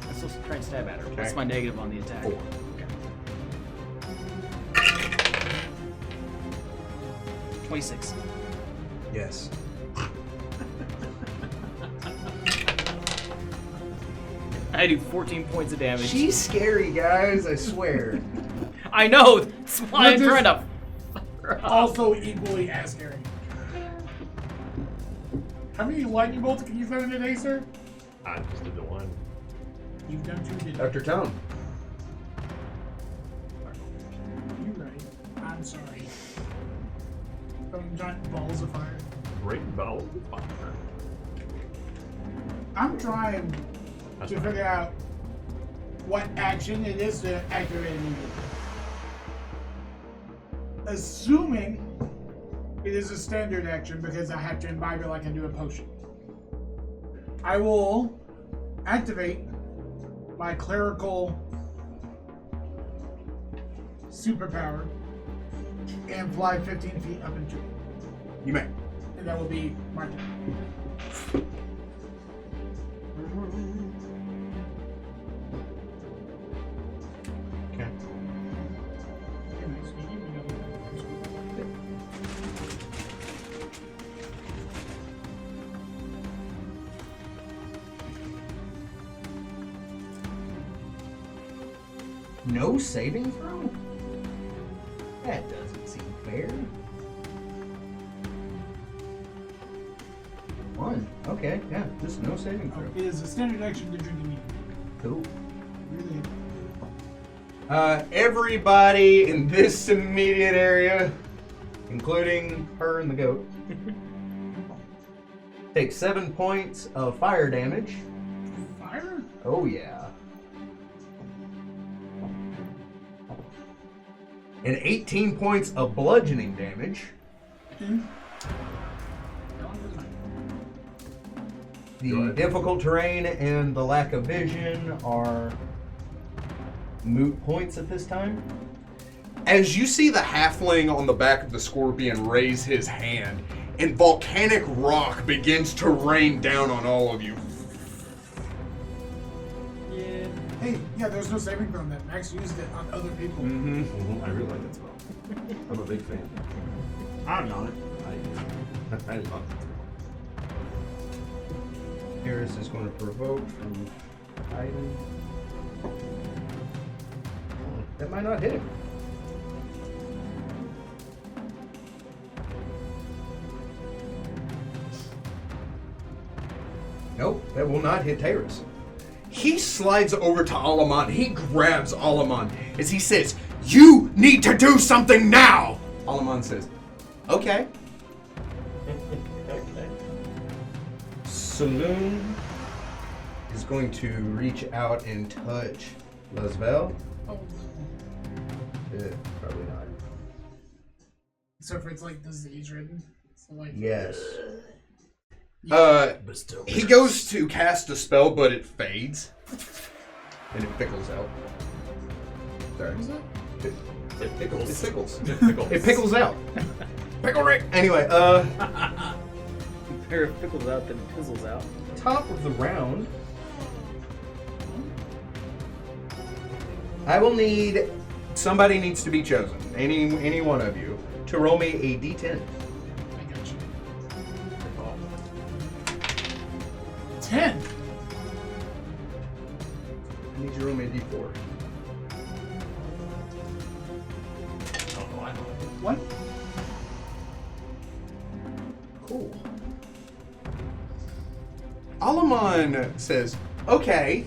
I still try and stab at her. Okay. What's my negative on the attack? 4. Okay. 26. Yes. I do 14 points of damage. She's scary, guys. I swear. I know! That's why I'm But trying to fuck her up. Also equally as scary. How many lightning bolts can you send in a day, sir? I just did the one. You've done 2 today. Dr. Tone. You're right. I'm sorry. Throwing giant balls of fire. Great ball. I'm trying That's to fine. figure out what action it is to activate it immediately. Assuming it is a standard action because I have to imbibe it like I do a potion. I will activate my clerical superpower and fly 15 feet up into it. You may. And that will be my turn. Okay. No saving throw? That doesn't seem fair. 1. Okay, yeah, just no saving throw. It is a standard action to drink immediately. Cool. Really? Everybody in this immediate area, including her and the goat, Take 7 points of fire damage. Fire? Oh, yeah. And 18 points of bludgeoning damage. The difficult terrain and the lack of vision are moot points at this time. as you see the halfling on the back of the scorpion raise his hand, and volcanic rock begins to rain down on all of you. Yeah. Hey, yeah, there's no saving throw on that. Max used it on other people. I really like that spell. I'm a big fan. I'm not. I love it. Harris is going to provoke from Ivan. That might not hit him. Nope, that will not hit Terrace. He slides over to Alaman. He grabs Alaman as he says, "You need to do something now!" Alaman says, "Okay." Saloon is going to reach out and touch Lasvel. Oh, Probably not. so if it's like disease ridden, so like Yes. He goes to cast a spell, but it fades. And it pickles out. Sorry. What is it? It pickles. It pickles. It pickles out. Pickle Rick! Anyway, Pair of pickles out, then pizzles out. top of the round. I will need, somebody needs to be chosen, any one of you, to roll me a d10. I got you. 10. I need you to roll me a d4. What? Cool. Alaman says, "Okay."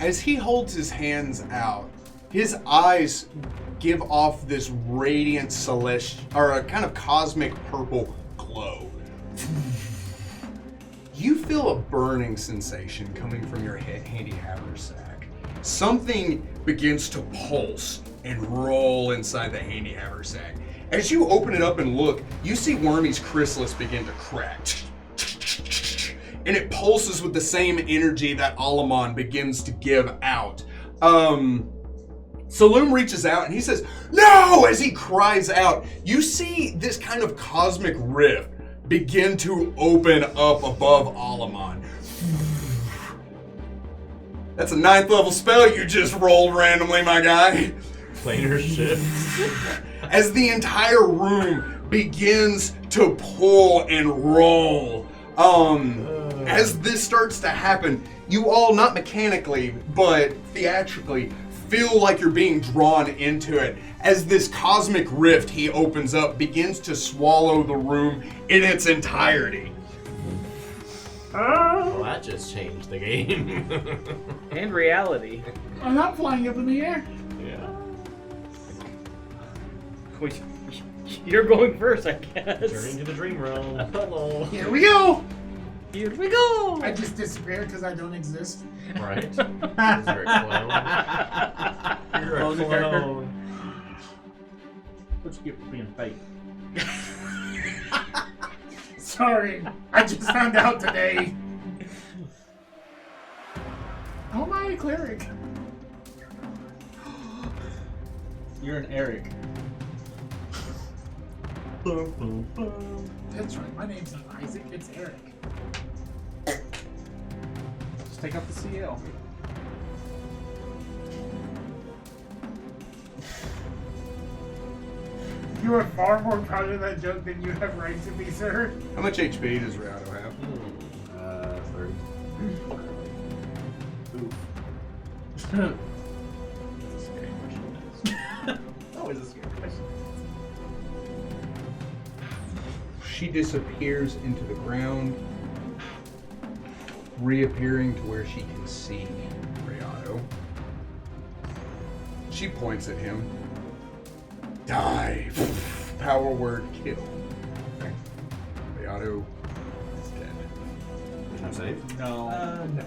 As he holds his hands out, his eyes give off this radiant celestial, or a kind of cosmic purple glow. You feel a burning sensation coming from your handy haversack. Something begins to pulse and roll inside the handy haversack. As you open it up and look, you see Wormy's chrysalis begin to crack. And it pulses with the same energy that Alaman begins to give out. Saloon reaches out and he says, "No!" As he cries out, you see this kind of cosmic rift begin to open up above Alaman. That's a 9th level spell you just rolled randomly, my guy. Planar shift. As the entire room begins to pull and roll. As this starts to happen, you all, not mechanically, but theatrically, feel like you're being drawn into it. As this cosmic rift he opens up begins to swallow the room in its entirety. Well, that just changed the game. And reality. I'm not flying up in the air. Yeah. You're going first, I guess. Journey to the dream realm. Hello. Here we go. Here we go. I just disappear because I don't exist. Right. You're a clone. You're a Clone the character? clone. What'd you get for being fake? Sorry, I just found out today. How am I a cleric? You're an Eric. That's right, my name's not Isaac, it's Eric. Just take out the CL. You are far more proud of that joke than you have right to be, sir. How much HP does Riado have? 30. That's a scary question. Always a scary question. She disappears into the ground, reappearing to where she can see. Riado. She points at him. Die. Power word kill. Okay. Riado is dead. There's no save? No. No.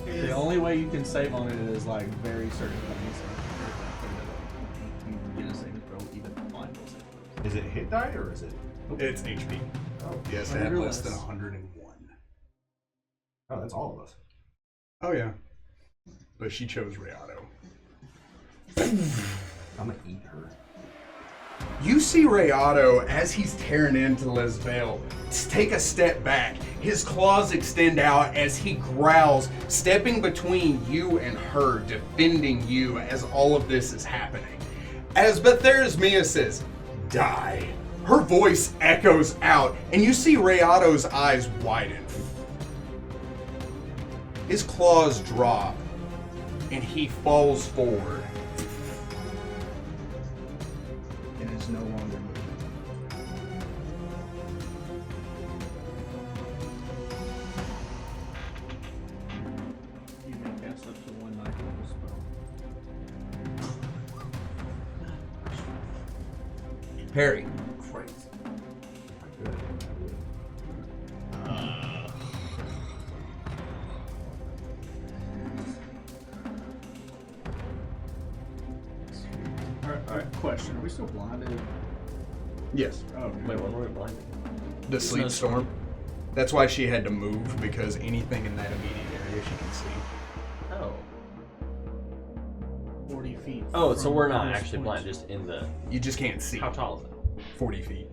The only way you can save on it is like very certain things. You can get a saving throw, even blind will save throws. Is it hit die or is it? It's HP. Oh, Yes, they have less than 101. Oh, that's all of us. Oh, yeah. But she chose Riado. I'm gonna eat her. You see Rayado, as he's tearing into Lesvale, take a step back. His claws extend out as he growls, stepping between you and her, defending you as all of this is happening. As Bathersmia says, die. Her voice echoes out, and you see Rayado's eyes widen. His claws drop, and he falls forward. And is no longer moving. You may cast up to 1 ninth level spell. Perry. Alright, question. Are we still blinded? Yes. Oh, Wait, what were we blinded? The sleep storm. That's why she had to move, because anything in that immediate area she can see. Oh. 40 feet. Oh, so from we're not those actually points. blind, just in the... You just can't see. How tall is it? 40 feet.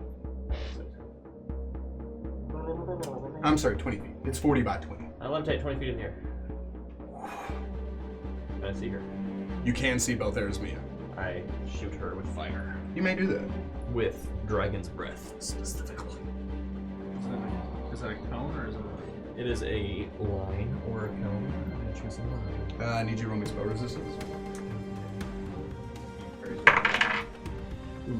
I'm sorry, 20 feet. It's 40 by 20. I levitate 20 feet in the air. Can I see her? You can see Bathersmia. I shoot her with fire. You may do that. With Dragon's Breath, specifically. Is that a cone or is it a... It is a line or a cone. I'm going to choose a line. I need you to roll me spell resistance. Ooh.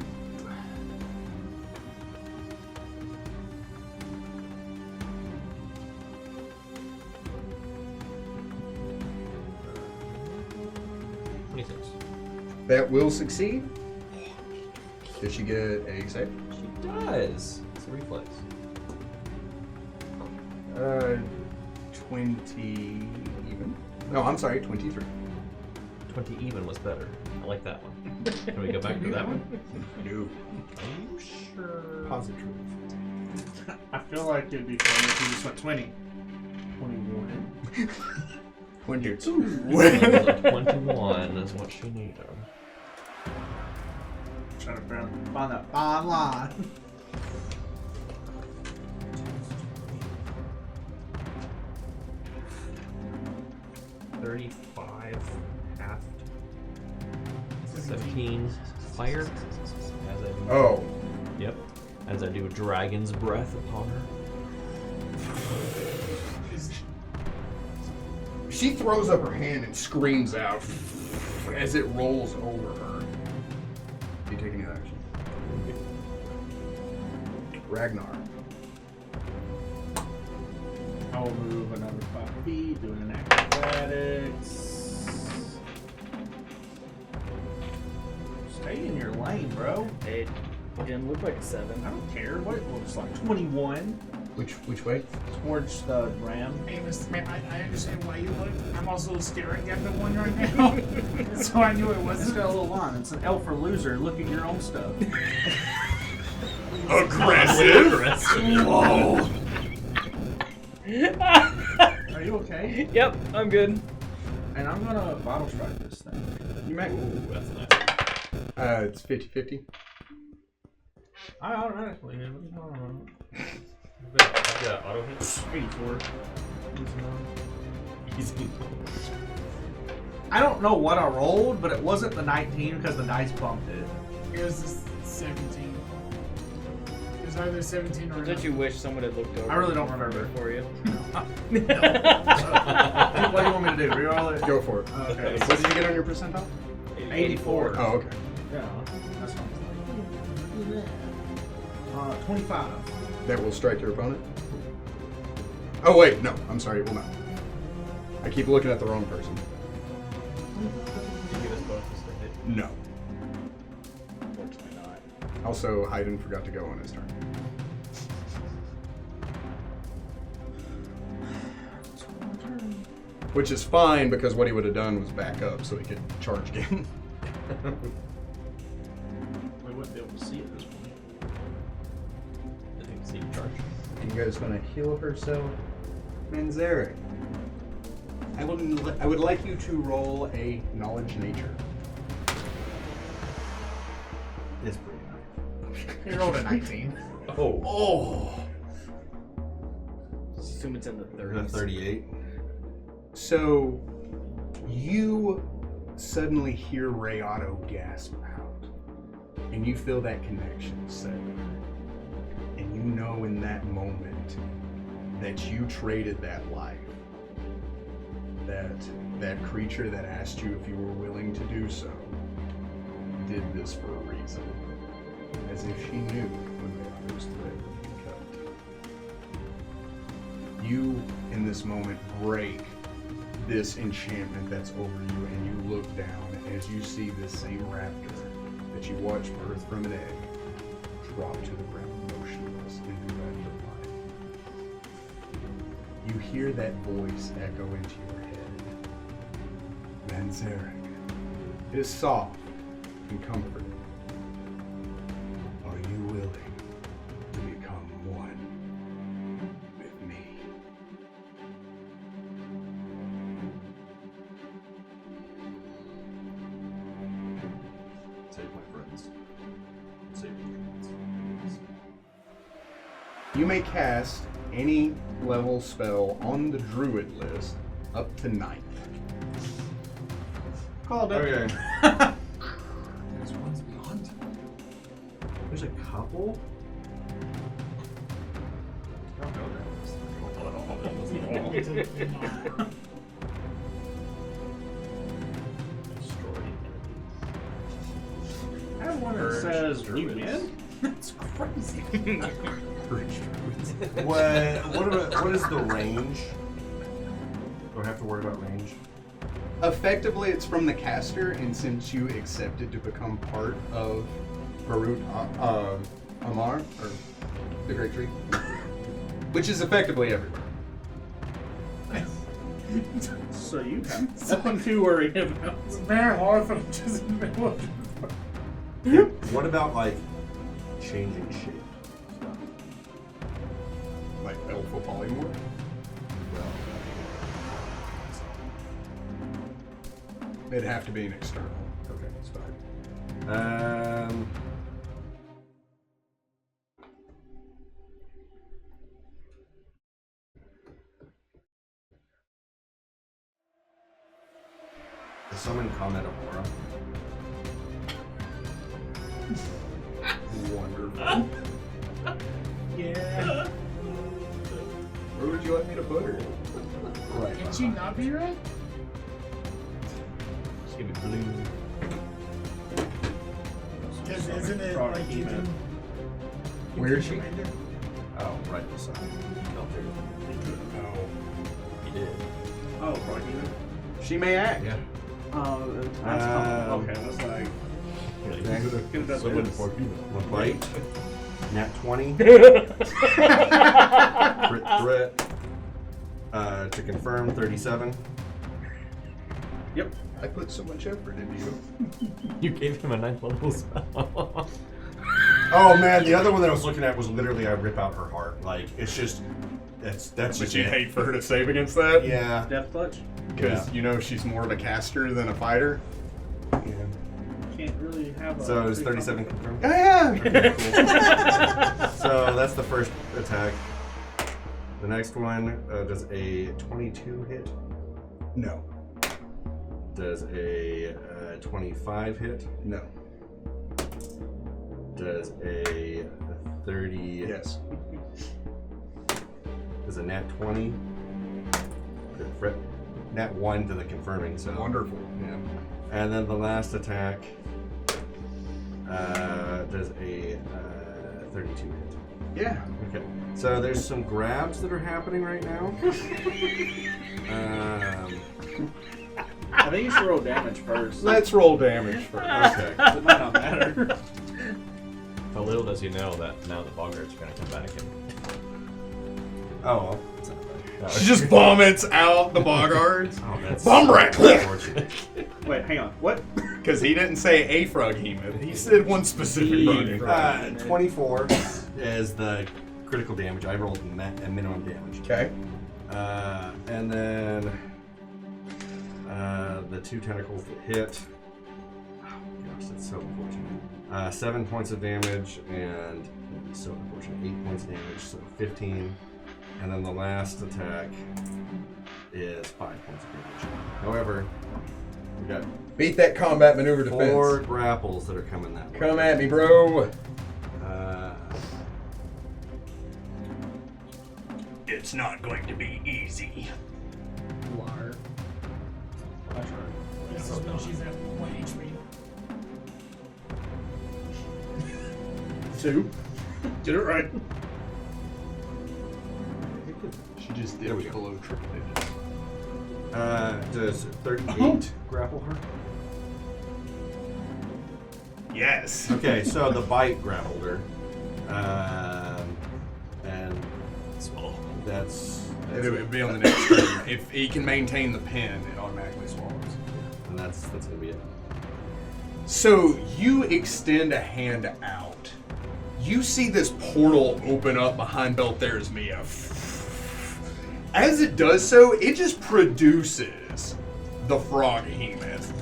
That will succeed. Did she get a save? She does. It's a reflex. 20 even. No, I'm sorry, 23. 20 even was better. I like that one. Can we go back to that one? No. Are you sure? Positive. I feel like it'd be fun if you just went 20. 21. 22. 21 is what she needed. Trying to find that fine line. Half. 17 fire. As I do, Oh. Yep. As I do Dragon's Breath upon her. She throws up her hand and screams out as it rolls over her. Do you take any action? Ragnar. I will move another 5 feet, doing an acrobatics. Stay in your lane, bro. It didn't look like a 7. I don't care. What it looks like. 21 Which way? towards the ram. Amos, man, I understand why you look. I'm also staring at the one right now. So I knew it It's wasn't. got a little line. It's an L for loser. Look at your own stuff. Aggressive. Whoa. Are you okay? Yep, I'm good. And I'm gonna bottle strike this thing. You may. Ooh, that's nice. It's 50-50. I automatically hit it. I've got auto hit. 84. Easy. I don't know what I rolled, but it wasn't the 19 because the dice bumped it. It was the 17. It was either 17 or Don't you wish someone had looked over? I really don't and remember. for you. What do you want me to do? Reroll it? Go for it. Okay. What did you get on your percentile? 84. Oh, okay. Yeah, that's what I'm 25. That will strike your opponent. Oh wait, no. I'm sorry, it will not. I keep looking at the wrong person. Did you give us bonuses to hit? No. Unfortunately not. Also, Hayden forgot to go on his turn. Which is fine because what he would have done was back up so he could charge again. We wouldn't be able to see at this point. I think see charge. And you guys gonna heal herself? Manzerek. I would like you to roll a knowledge nature. It's pretty nice. He rolled a 19. Oh. Assume it's in the The 30s. 38. So you suddenly hear Ray Otto gasp out, and you feel that connection set. And you know in that moment that you traded that life. That creature that asked you if you were willing to do so did this for a reason. As if she knew when Ray Otto's thread would be cut. You, in this moment, break this enchantment that's over you, and you look down as you see this same raptor that you watched birth from an egg drop to the ground motionless in the red of life. You hear that voice echo into your head. Manzerek is soft and comforting. Are you willing to become one with me? Save my friends. Save my friends. You may cast any level spell on the druid list up to 9th. Called it. Okay. There's ones beyond. There's a couple. I have one that Urge says we druids. win. That's crazy. What is the range? Do I have to worry about range? Effectively, it's from the caster, and since you accepted to become part of Barut Amar, or the Great Tree, which is effectively everywhere. So you have nothing to worry about. It's very hard for just in the middle of What about like changing shape stuff? Like Elfa Polymorph. It'd have to be an external. Okay, that's fine. Summon Comet Aurora. Wonderful. Yeah. Where would you like me to put her? Right. Can she not be red? Just give me blue. Because isn't it Product like you email. can... Where is she? Oh, right beside. No. He did. Oh, right here. She may act. Yeah. Oh, that's Um, okay. That's like Okay. could have done this. Bite. Nat 20. Crit threat. To confirm, 37. Yep. I put so much effort into you. You gave him a 9th level spell. Oh man, the other one that I was looking at was literally I rip out her heart. Like it's just that's But just you it. hate for her to save against that? Yeah. Death clutch. Because Yeah. you know she's more of a caster than a fighter? Yeah. Can't really have a. So is 37 confirmed? Oh, yeah! Okay, cool. So that's the first attack. The next one does a 22 hit. No. Does a 25 hit. No. Does a 30. Yes. Does a nat 20. Nat 1 to the confirming. So Wonderful. Yeah. And then the last attack does a 32 hit. Yeah. Okay. So there's some grabs that are happening right now. I think you should roll damage first. Let's roll damage first. Okay. It might not matter. But little does he know that now the Boggarts are going to come back and. Oh, well. It's not bad. She just vomits out the Boggards. Oh, that's Bumrat! unfortunate. Wait, hang on. What? Because he didn't say a froghemoth. He said one specific froghemoth. 24 is the critical damage. I rolled minimum damage. Okay. And then the 2 tentacles that hit. Oh gosh, that's so unfortunate. 7 points of damage, and so unfortunate, 8 points of damage, so 15. And then the last attack is 5 points of damage. However, we got Beat that combat maneuver defense. 4 grapples that are coming that way. Come at me, bro. It's not going to be easy. Liar. That's right. Let's hope that she's at 1 HP. 2. Did it right. She just did it below triple digits. Does 38 grapple her? Yes. Okay, so the bite grappled her. And that's It would be on the next turn. If he can maintain the pin, it automatically swallows. and that's gonna be it. So you extend a hand out. You see this portal open up behind Belthair's Mia. As it does so, it just produces the frog behemoth.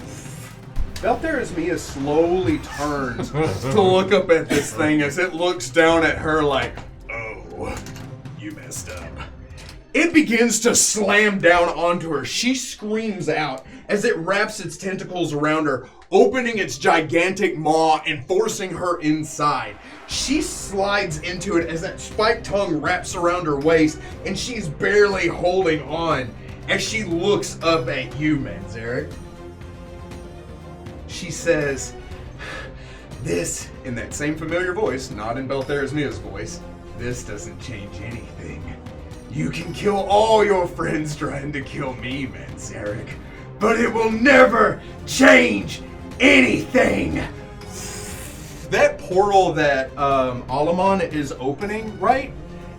Belthair's Mia slowly turns to look up at this thing as it looks down at her like, oh, you messed up. It begins to slam down onto her. She screams out as it wraps its tentacles around her, opening its gigantic maw and forcing her inside. She slides into it as that spiked tongue wraps around her waist, and she's barely holding on as she looks up at you, Manzerek. She says, this, in that same familiar voice, not in Belthair's Mia's voice, this doesn't change anything. You can kill all your friends trying to kill me, Manzerek, but it will never change anything. That portal that Alamon is opening, right?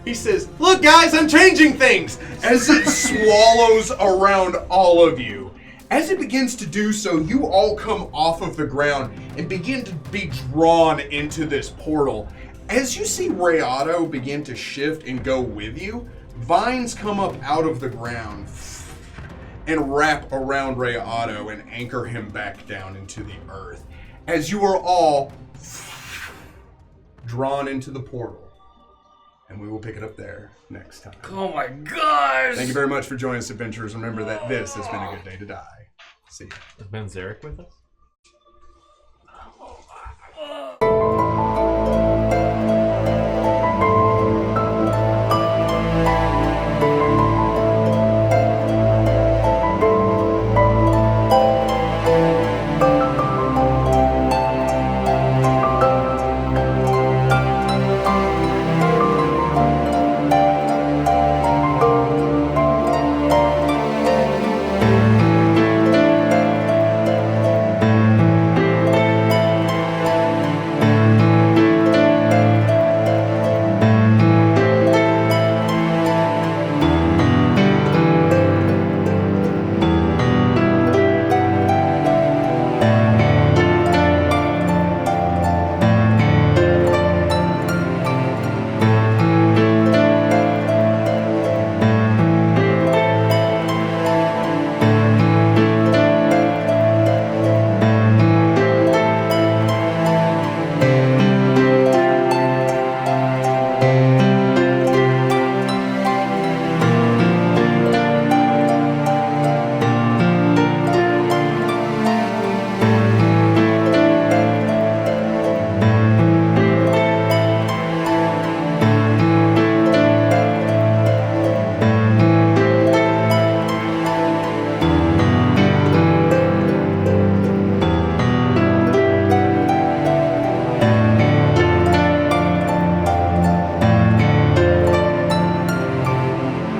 He says, look guys, I'm changing things, as it swallows around all of you. As it begins to do so, you all come off of the ground and begin to be drawn into this portal. As you see Rayado begin to shift and go with you, vines come up out of the ground and wrap around Rayado and anchor him back down into the earth. As you are all drawn into the portal. And we will pick it up there next time. Oh my gosh! Thank you very much for joining us, adventurers. Remember that this has been a good day to die. See ya. Is Manzerek with us?